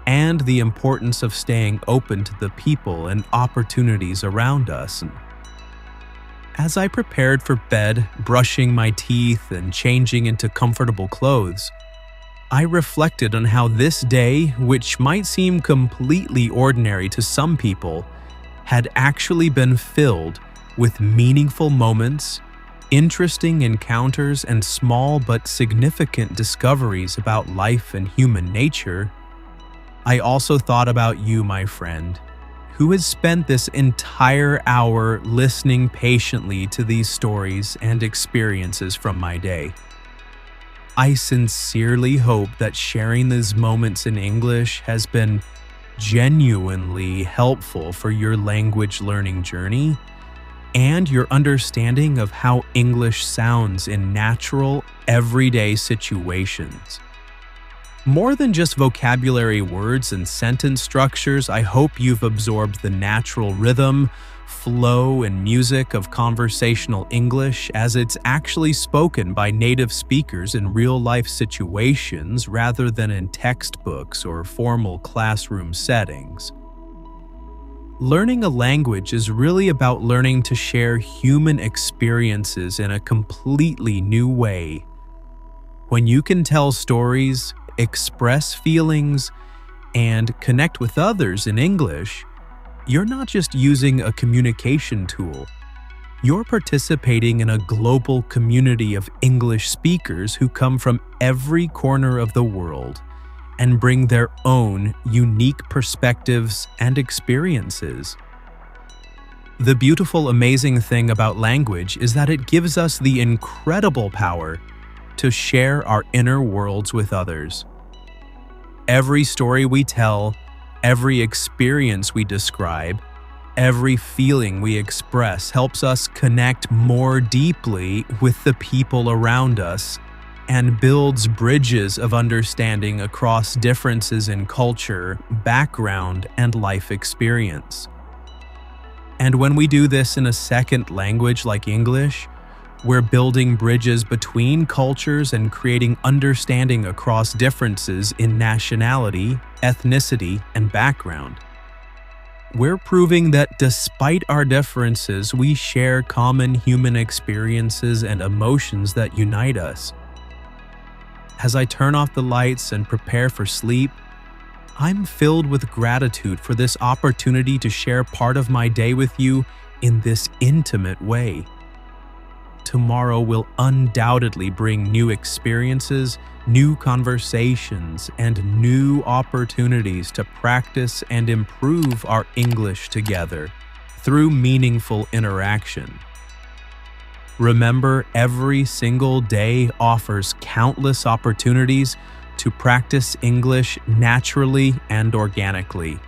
and the importance of staying open to the people and opportunities around us. As I prepared for bed, brushing my teeth and changing into comfortable clothes, I reflected on how this day, which might seem completely ordinary to some people, had actually been filled with meaningful moments, interesting encounters, and small but significant discoveries about life and human nature. I also thought about you, my friend, who has spent this entire hour listening patiently to these stories and experiences from my day. I sincerely hope that sharing these moments in English has been genuinely helpful for your language learning journey and your understanding of how English sounds in natural, everyday situations. More than just vocabulary words and sentence structures, I hope you've absorbed the natural rhythm, flow, and music of conversational English as it's actually spoken by native speakers in real-life situations rather than in textbooks or formal classroom settings. Learning a language is really about learning to share human experiences in a completely new way. When you can tell stories, express feelings, and connect with others in English, you're not just using a communication tool. You're participating in a global community of English speakers who come from every corner of the world and bring their own unique perspectives and experiences. The beautiful, amazing thing about language is that it gives us the incredible power to share our inner worlds with others. Every story we tell, every experience we describe, every feeling we express helps us connect more deeply with the people around us and builds bridges of understanding across differences in culture, background, and life experience. And when we do this in a second language like English, we're building bridges between cultures and creating understanding across differences in nationality, ethnicity, and background. We're proving that despite our differences, we share common human experiences and emotions that unite us. As I turn off the lights and prepare for sleep, I'm filled with gratitude for this opportunity to share part of my day with you in this intimate way. Tomorrow will undoubtedly bring new experiences, new conversations, and new opportunities to practice and improve our English together through meaningful interaction. Remember, every single day offers countless opportunities to practice English naturally and organically.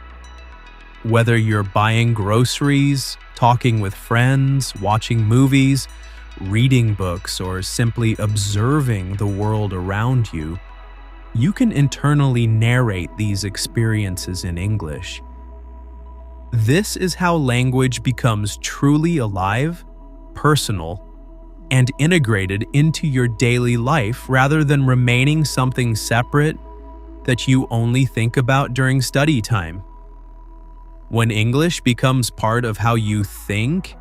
Whether you're buying groceries, talking with friends, watching movies, reading books, or simply observing the world around you, you can internally narrate these experiences in English. This is how language becomes truly alive, personal, and integrated into your daily life rather than remaining something separate that you only think about during study time. When English becomes part of how you think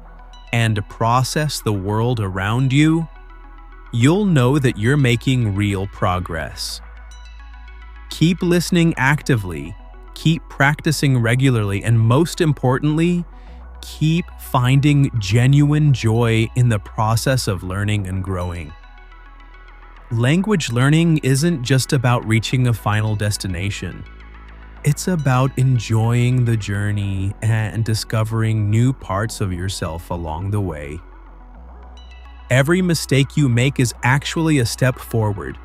and process the world around you, you'll know that you're making real progress. Keep listening actively, keep practicing regularly, and most importantly, keep finding genuine joy in the process of learning and growing. Language learning isn't just about reaching a final destination. It's about enjoying the journey and discovering new parts of yourself along the way. Every mistake you make is actually a step forward.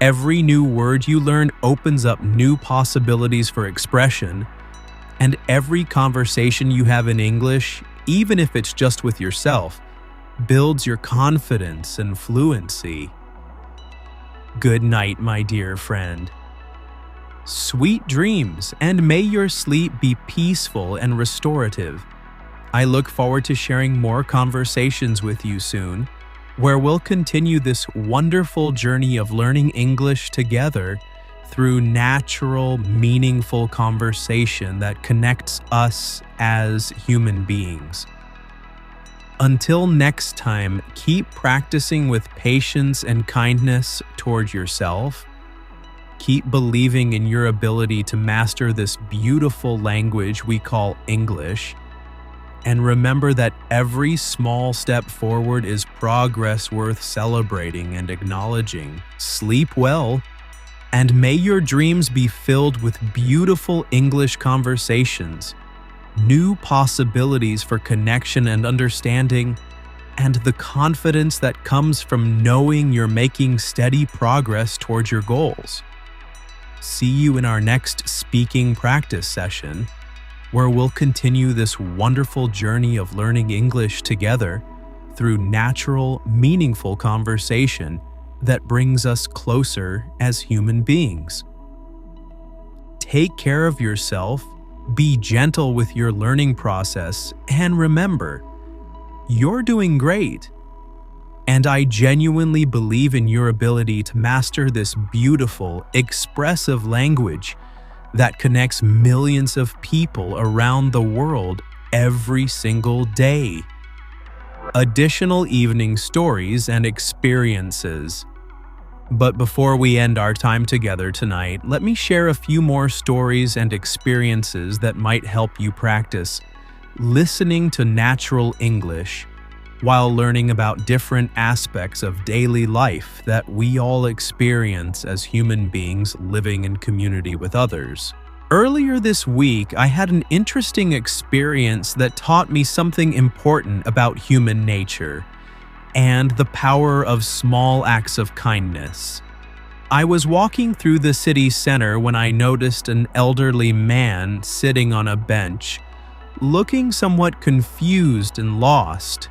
Every new word you learn opens up new possibilities for expression, and every conversation you have in English, even if it's just with yourself, builds your confidence and fluency. Good night, my dear friend. Sweet dreams, and may your sleep be peaceful and restorative. I look forward to sharing more conversations with you soon, where we'll continue this wonderful journey of learning English together through natural, meaningful conversation that connects us as human beings. Until next time, keep practicing with patience and kindness toward yourself. Keep believing in your ability to master this beautiful language we call English. And remember that every small step forward is progress worth celebrating and acknowledging. Sleep well, and may your dreams be filled with beautiful English conversations, new possibilities for connection and understanding, and the confidence that comes from knowing you're making steady progress towards your goals. See you in our next speaking practice session, where we'll continue this wonderful journey of learning English together through natural, meaningful conversation that brings us closer as human beings. Take care of yourself, be gentle with your learning process, and remember, you're doing great. And I genuinely believe in your ability to master this beautiful, expressive language that connects millions of people around the world every single day. Additional evening stories and experiences. But before we end our time together tonight, let me share a few more stories and experiences that might help you practice listening to natural English while learning about different aspects of daily life that we all experience as human beings living in community with others. Earlier this week, I had an interesting experience that taught me something important about human nature and the power of small acts of kindness. I was walking through the city center when I noticed an elderly man sitting on a bench, looking somewhat confused and lost.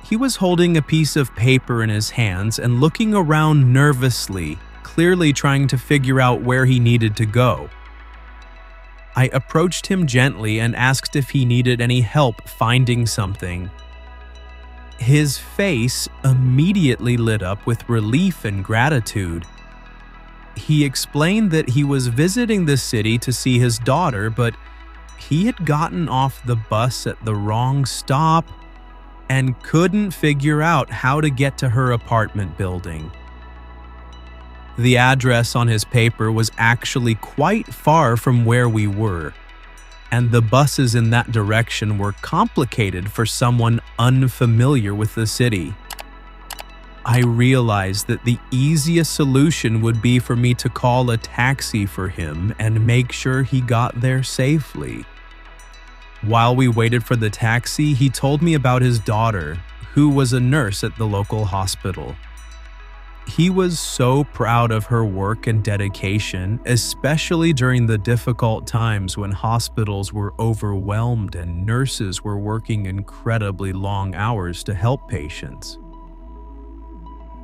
He was holding a piece of paper in his hands and looking around nervously, clearly trying to figure out where he needed to go. I approached him gently and asked if he needed any help finding something. His face immediately lit up with relief and gratitude. He explained that he was visiting the city to see his daughter, but he had gotten off the bus at the wrong stop and couldn't figure out how to get to her apartment building. The address on his paper was actually quite far from where we were, and the buses in that direction were complicated for someone unfamiliar with the city. I realized that the easiest solution would be for me to call a taxi for him and make sure he got there safely. While we waited for the taxi, he told me about his daughter, who was a nurse at the local hospital. He was so proud of her work and dedication, especially during the difficult times when hospitals were overwhelmed and nurses were working incredibly long hours to help patients.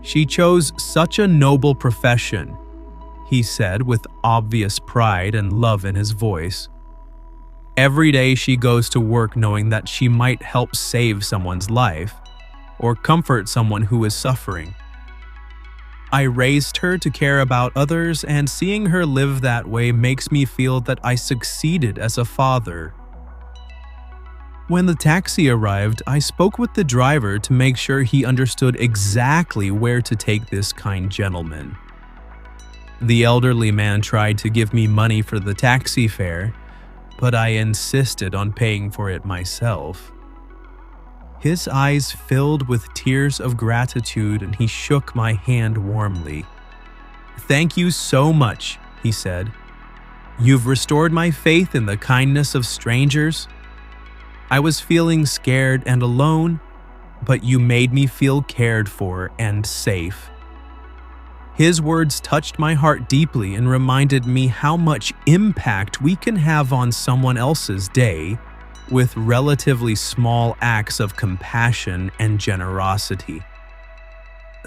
She chose such a noble profession, he said with obvious pride and love in his voice. Every day she goes to work knowing that she might help save someone's life, or comfort someone who is suffering. I raised her to care about others, and seeing her live that way makes me feel that I succeeded as a father. When the taxi arrived, I spoke with the driver to make sure he understood exactly where to take this kind gentleman. The elderly man tried to give me money for the taxi fare, but I insisted on paying for it myself. His eyes filled with tears of gratitude, and he shook my hand warmly. "Thank you so much," he said. "You've restored my faith in the kindness of strangers. I was feeling scared and alone, but you made me feel cared for and safe." His words touched my heart deeply and reminded me how much impact we can have on someone else's day with relatively small acts of compassion and generosity.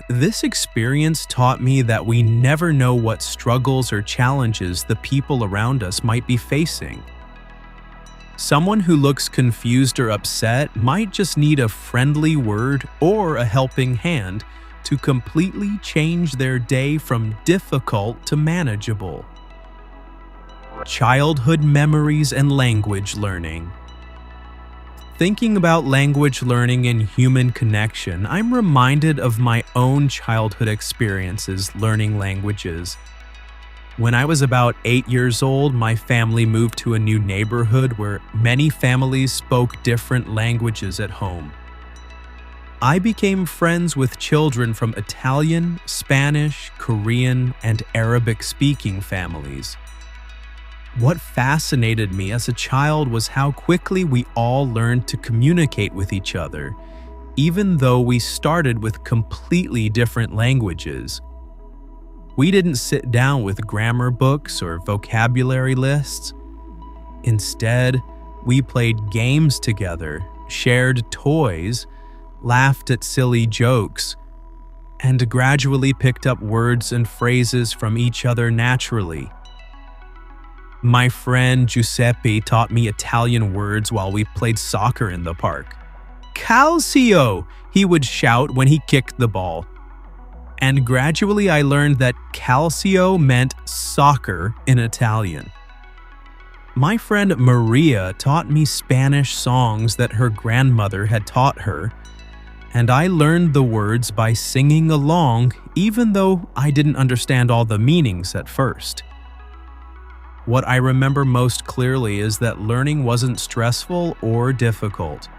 This experience taught me that we never know what struggles or challenges the people around us might be facing. Someone who looks confused or upset might just need a friendly word or a helping hand to completely change their day from difficult to manageable. Childhood memories and language learning. Thinking about language learning and human connection, I'm reminded of my own childhood experiences learning languages. When I was about 8 years old, my family moved to a new neighborhood where many families spoke different languages at home. I became friends with children from Italian, Spanish, Korean, and Arabic-speaking families. What fascinated me as a child was how quickly we all learned to communicate with each other, even though we started with completely different languages. We didn't sit down with grammar books or vocabulary lists. Instead, we played games together, shared toys, laughed at silly jokes, and gradually picked up words and phrases from each other naturally. My friend Giuseppe taught me Italian words while we played soccer in the park. "Calcio!" he would shout when he kicked the ball. And gradually I learned that calcio meant soccer in Italian. My friend Maria taught me Spanish songs that her grandmother had taught her, and I learned the words by singing along, even though I didn't understand all the meanings at first. What I remember most clearly is that learning wasn't stressful or difficult.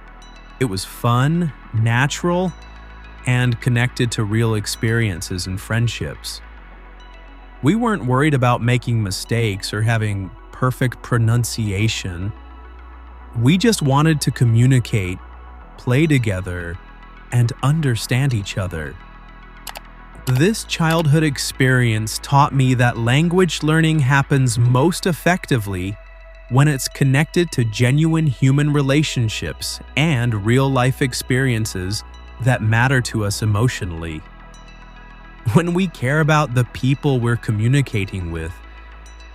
It was fun, natural, and connected to real experiences and friendships. We weren't worried about making mistakes or having perfect pronunciation. We just wanted to communicate, play together, and understand each other. This childhood experience taught me that language learning happens most effectively when it's connected to genuine human relationships and real-life experiences that matter to us emotionally. When we care about the people we're communicating with,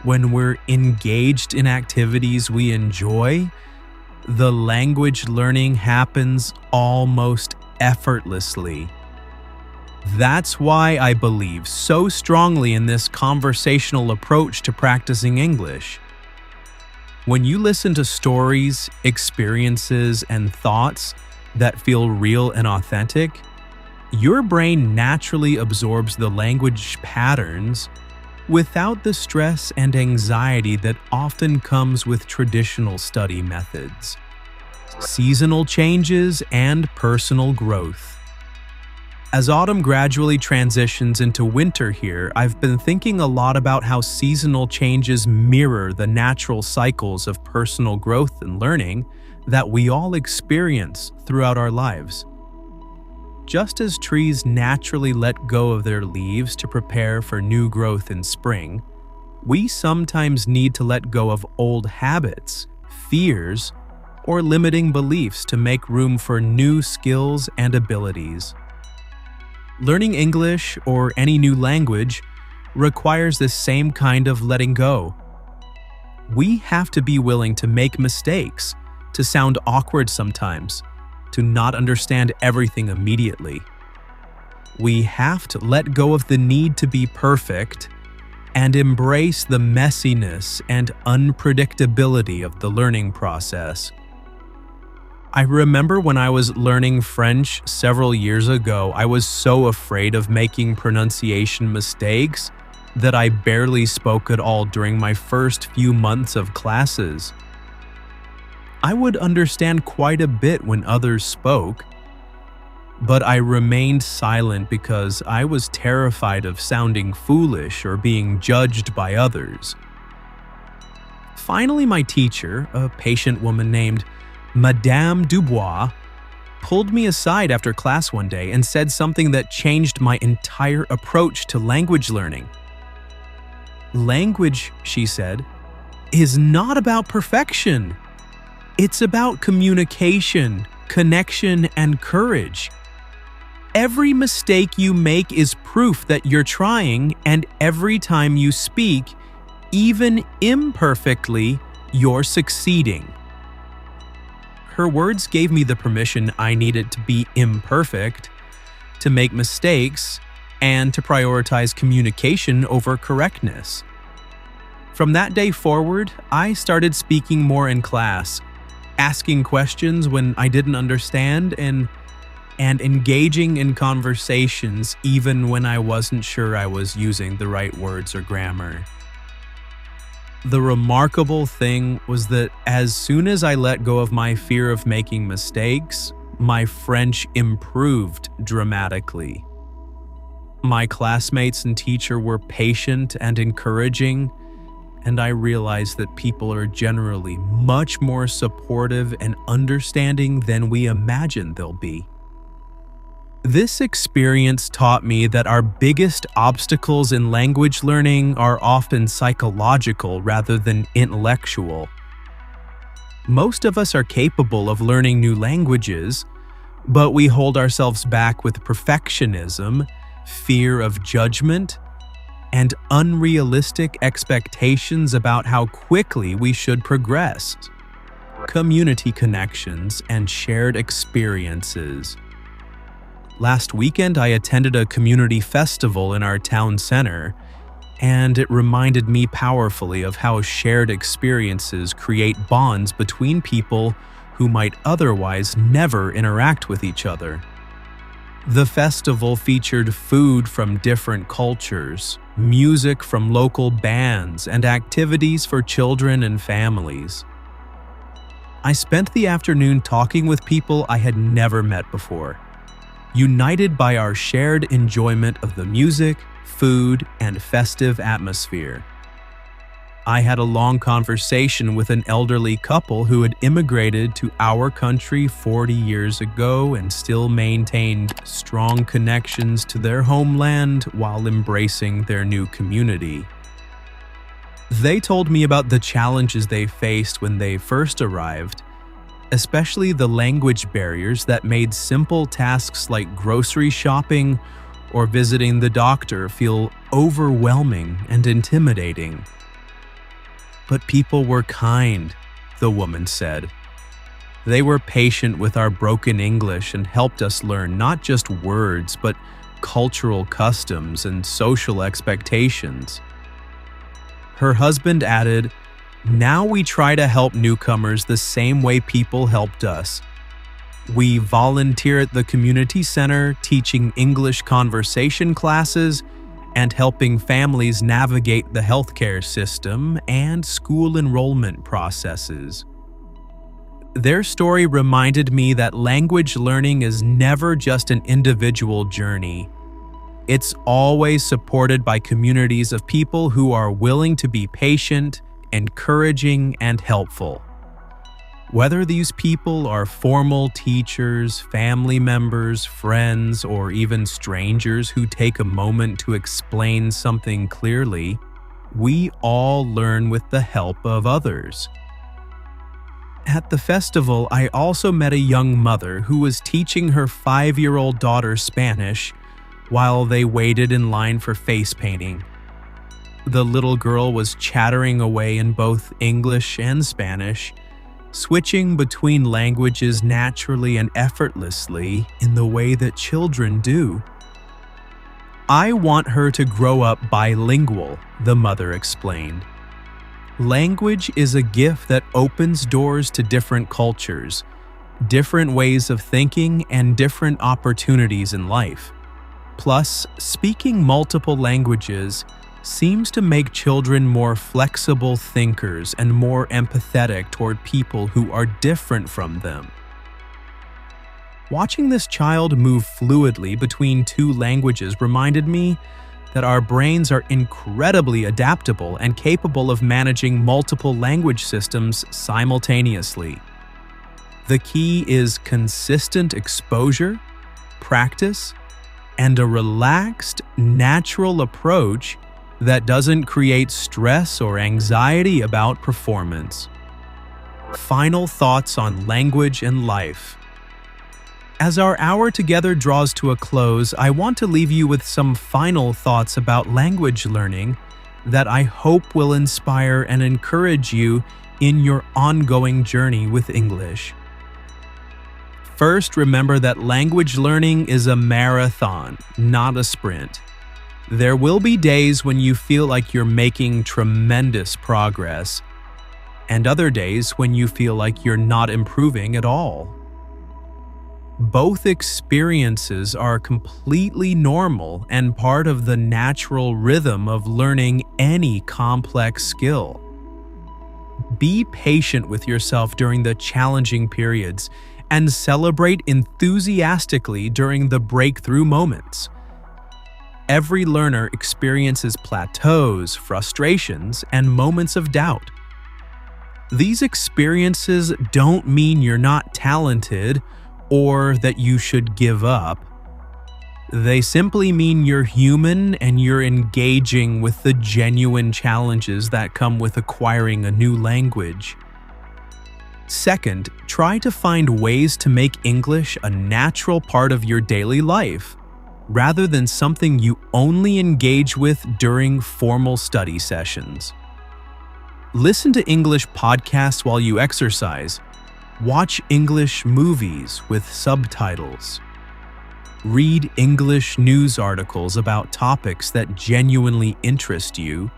when we're engaged in activities we enjoy, the language learning happens almost effortlessly. That's why I believe so strongly in this conversational approach to practicing English. When you listen to stories, experiences, and thoughts that feel real and authentic, your brain naturally absorbs the language patterns without the stress and anxiety that often comes with traditional study methods. Seasonal changes and personal growth. As autumn gradually transitions into winter here, I've been thinking a lot about how seasonal changes mirror the natural cycles of personal growth and learning that we all experience throughout our lives. Just as trees naturally let go of their leaves to prepare for new growth in spring, we sometimes need to let go of old habits, fears, or limiting beliefs to make room for new skills and abilities. Learning English or any new language requires this same kind of letting go. We have to be willing to make mistakes, to sound awkward sometimes, to not understand everything immediately. We have to let go of the need to be perfect and embrace the messiness and unpredictability of the learning process. I remember when I was learning French several years ago, I was so afraid of making pronunciation mistakes that I barely spoke at all during my first few months of classes. I would understand quite a bit when others spoke, but I remained silent because I was terrified of sounding foolish or being judged by others. Finally, my teacher, a patient woman named Madame Dubois, pulled me aside after class one day and said something that changed my entire approach to language learning. Language, she said, is not about perfection. It's about communication, connection, and courage. Every mistake you make is proof that you're trying, and every time you speak, even imperfectly, you're succeeding. Her words gave me the permission I needed to be imperfect, to make mistakes, and to prioritize communication over correctness. From that day forward, I started speaking more in class, asking questions when I didn't understand, and engaging in conversations even when I wasn't sure I was using the right words or grammar. The remarkable thing was that as soon as I let go of my fear of making mistakes, my French improved dramatically. My classmates and teacher were patient and encouraging, and I realized that people are generally much more supportive and understanding than we imagine they'll be. This experience taught me that our biggest obstacles in language learning are often psychological rather than intellectual. Most of us are capable of learning new languages, but we hold ourselves back with perfectionism, fear of judgment, and unrealistic expectations about how quickly we should progress. Community connections and shared experiences. Last weekend, I attended a community festival in our town center, and it reminded me powerfully of how shared experiences create bonds between people who might otherwise never interact with each other. The festival featured food from different cultures, music from local bands, and activities for children and families. I spent the afternoon talking with people I had never met before, united by our shared enjoyment of the music, food, and festive atmosphere. I had a long conversation with an elderly couple who had immigrated to our country 40 years ago and still maintained strong connections to their homeland while embracing their new community. They told me about the challenges they faced when they first arrived, especially the language barriers that made simple tasks like grocery shopping or visiting the doctor feel overwhelming and intimidating. But people were kind, the woman said. They were patient with our broken English and helped us learn not just words, but cultural customs and social expectations. Her husband added, "Now we try to help newcomers the same way people helped us. We volunteer at the community center, teaching English conversation classes and helping families navigate the healthcare system and school enrollment processes." Their story reminded me that language learning is never just an individual journey. It's always supported by communities of people who are willing to be patient, encouraging, and helpful. Whether these people are formal teachers, family members, friends, or even strangers who take a moment to explain something clearly, we all learn with the help of others. At the festival, I also met a young mother who was teaching her 5-year-old daughter Spanish while they waited in line for face painting. The little girl was chattering away in both English and Spanish, switching between languages naturally and effortlessly in the way that children do. I want her to grow up bilingual, the mother explained. Language is a gift that opens doors to different cultures, different ways of thinking, and different opportunities in life. Plus, speaking multiple languages seems to make children more flexible thinkers and more empathetic toward people who are different from them. Watching this child move fluidly between two languages reminded me that our brains are incredibly adaptable and capable of managing multiple language systems simultaneously. The key is consistent exposure, practice, and a relaxed, natural approach that doesn't create stress or anxiety about performance. Final thoughts on language and life. As our hour together draws to a close, I want to leave you with some final thoughts about language learning that I hope will inspire and encourage you in your ongoing journey with English. First, remember that language learning is a marathon, not a sprint. There will be days when you feel like you're making tremendous progress, and other days when you feel like you're not improving at all. Both experiences are completely normal and part of the natural rhythm of learning any complex skill. Be patient with yourself during the challenging periods and celebrate enthusiastically during the breakthrough moments. Every learner experiences plateaus, frustrations, and moments of doubt. These experiences don't mean you're not talented or that you should give up. They simply mean you're human and you're engaging with the genuine challenges that come with acquiring a new language. Second, try to find ways to make English a natural part of your daily life, rather than something you only engage with during formal study sessions. Listen to English podcasts while you exercise. Watch English movies with subtitles. Read English news articles about topics that genuinely interest you,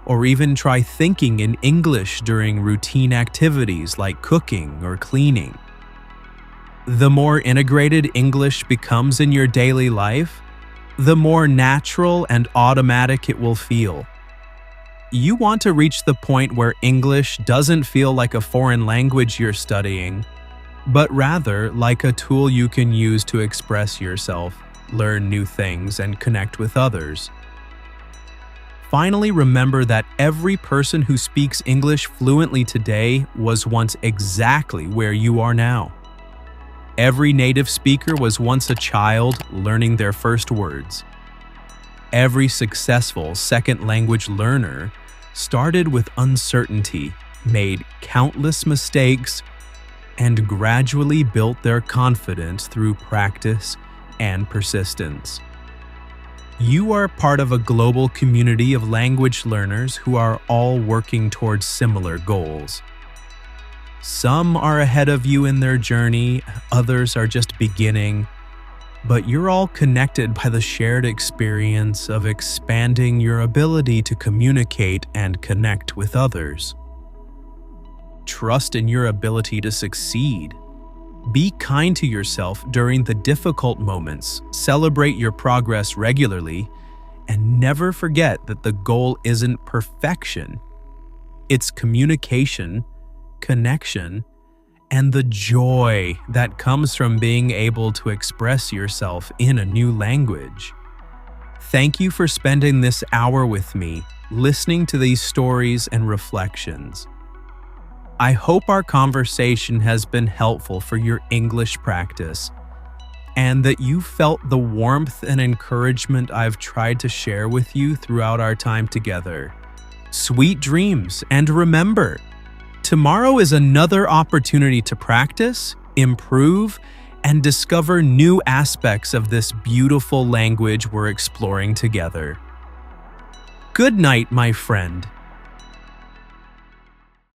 or even try thinking in English during routine activities like cooking or cleaning. The more integrated English becomes in your daily life, the more natural and automatic it will feel. You want to reach the point where English doesn't feel like a foreign language you're studying, but rather like a tool you can use to express yourself, learn new things, and connect with others. Finally, remember that every person who speaks English fluently today was once exactly where you are now. Every native speaker was once a child learning their first words. Every successful second language learner started with uncertainty, made countless mistakes, and gradually built their confidence through practice and persistence. You are part of a global community of language learners who are all working towards similar goals. Some are ahead of you in their journey, others are just beginning, but you're all connected by the shared experience of expanding your ability to communicate and connect with others. Trust in your ability to succeed. Be kind to yourself during the difficult moments, celebrate your progress regularly, and never forget that the goal isn't perfection. It's communication, connection, and the joy that comes from being able to express yourself in a new language. Thank you for spending this hour with me, listening to these stories and reflections. I hope our conversation has been helpful for your English practice, and that you felt the warmth and encouragement I've tried to share with you throughout our time together. Sweet dreams, and remember, tomorrow is another opportunity to practice, improve, and discover new aspects of this beautiful language we're exploring together. Good night, my friend.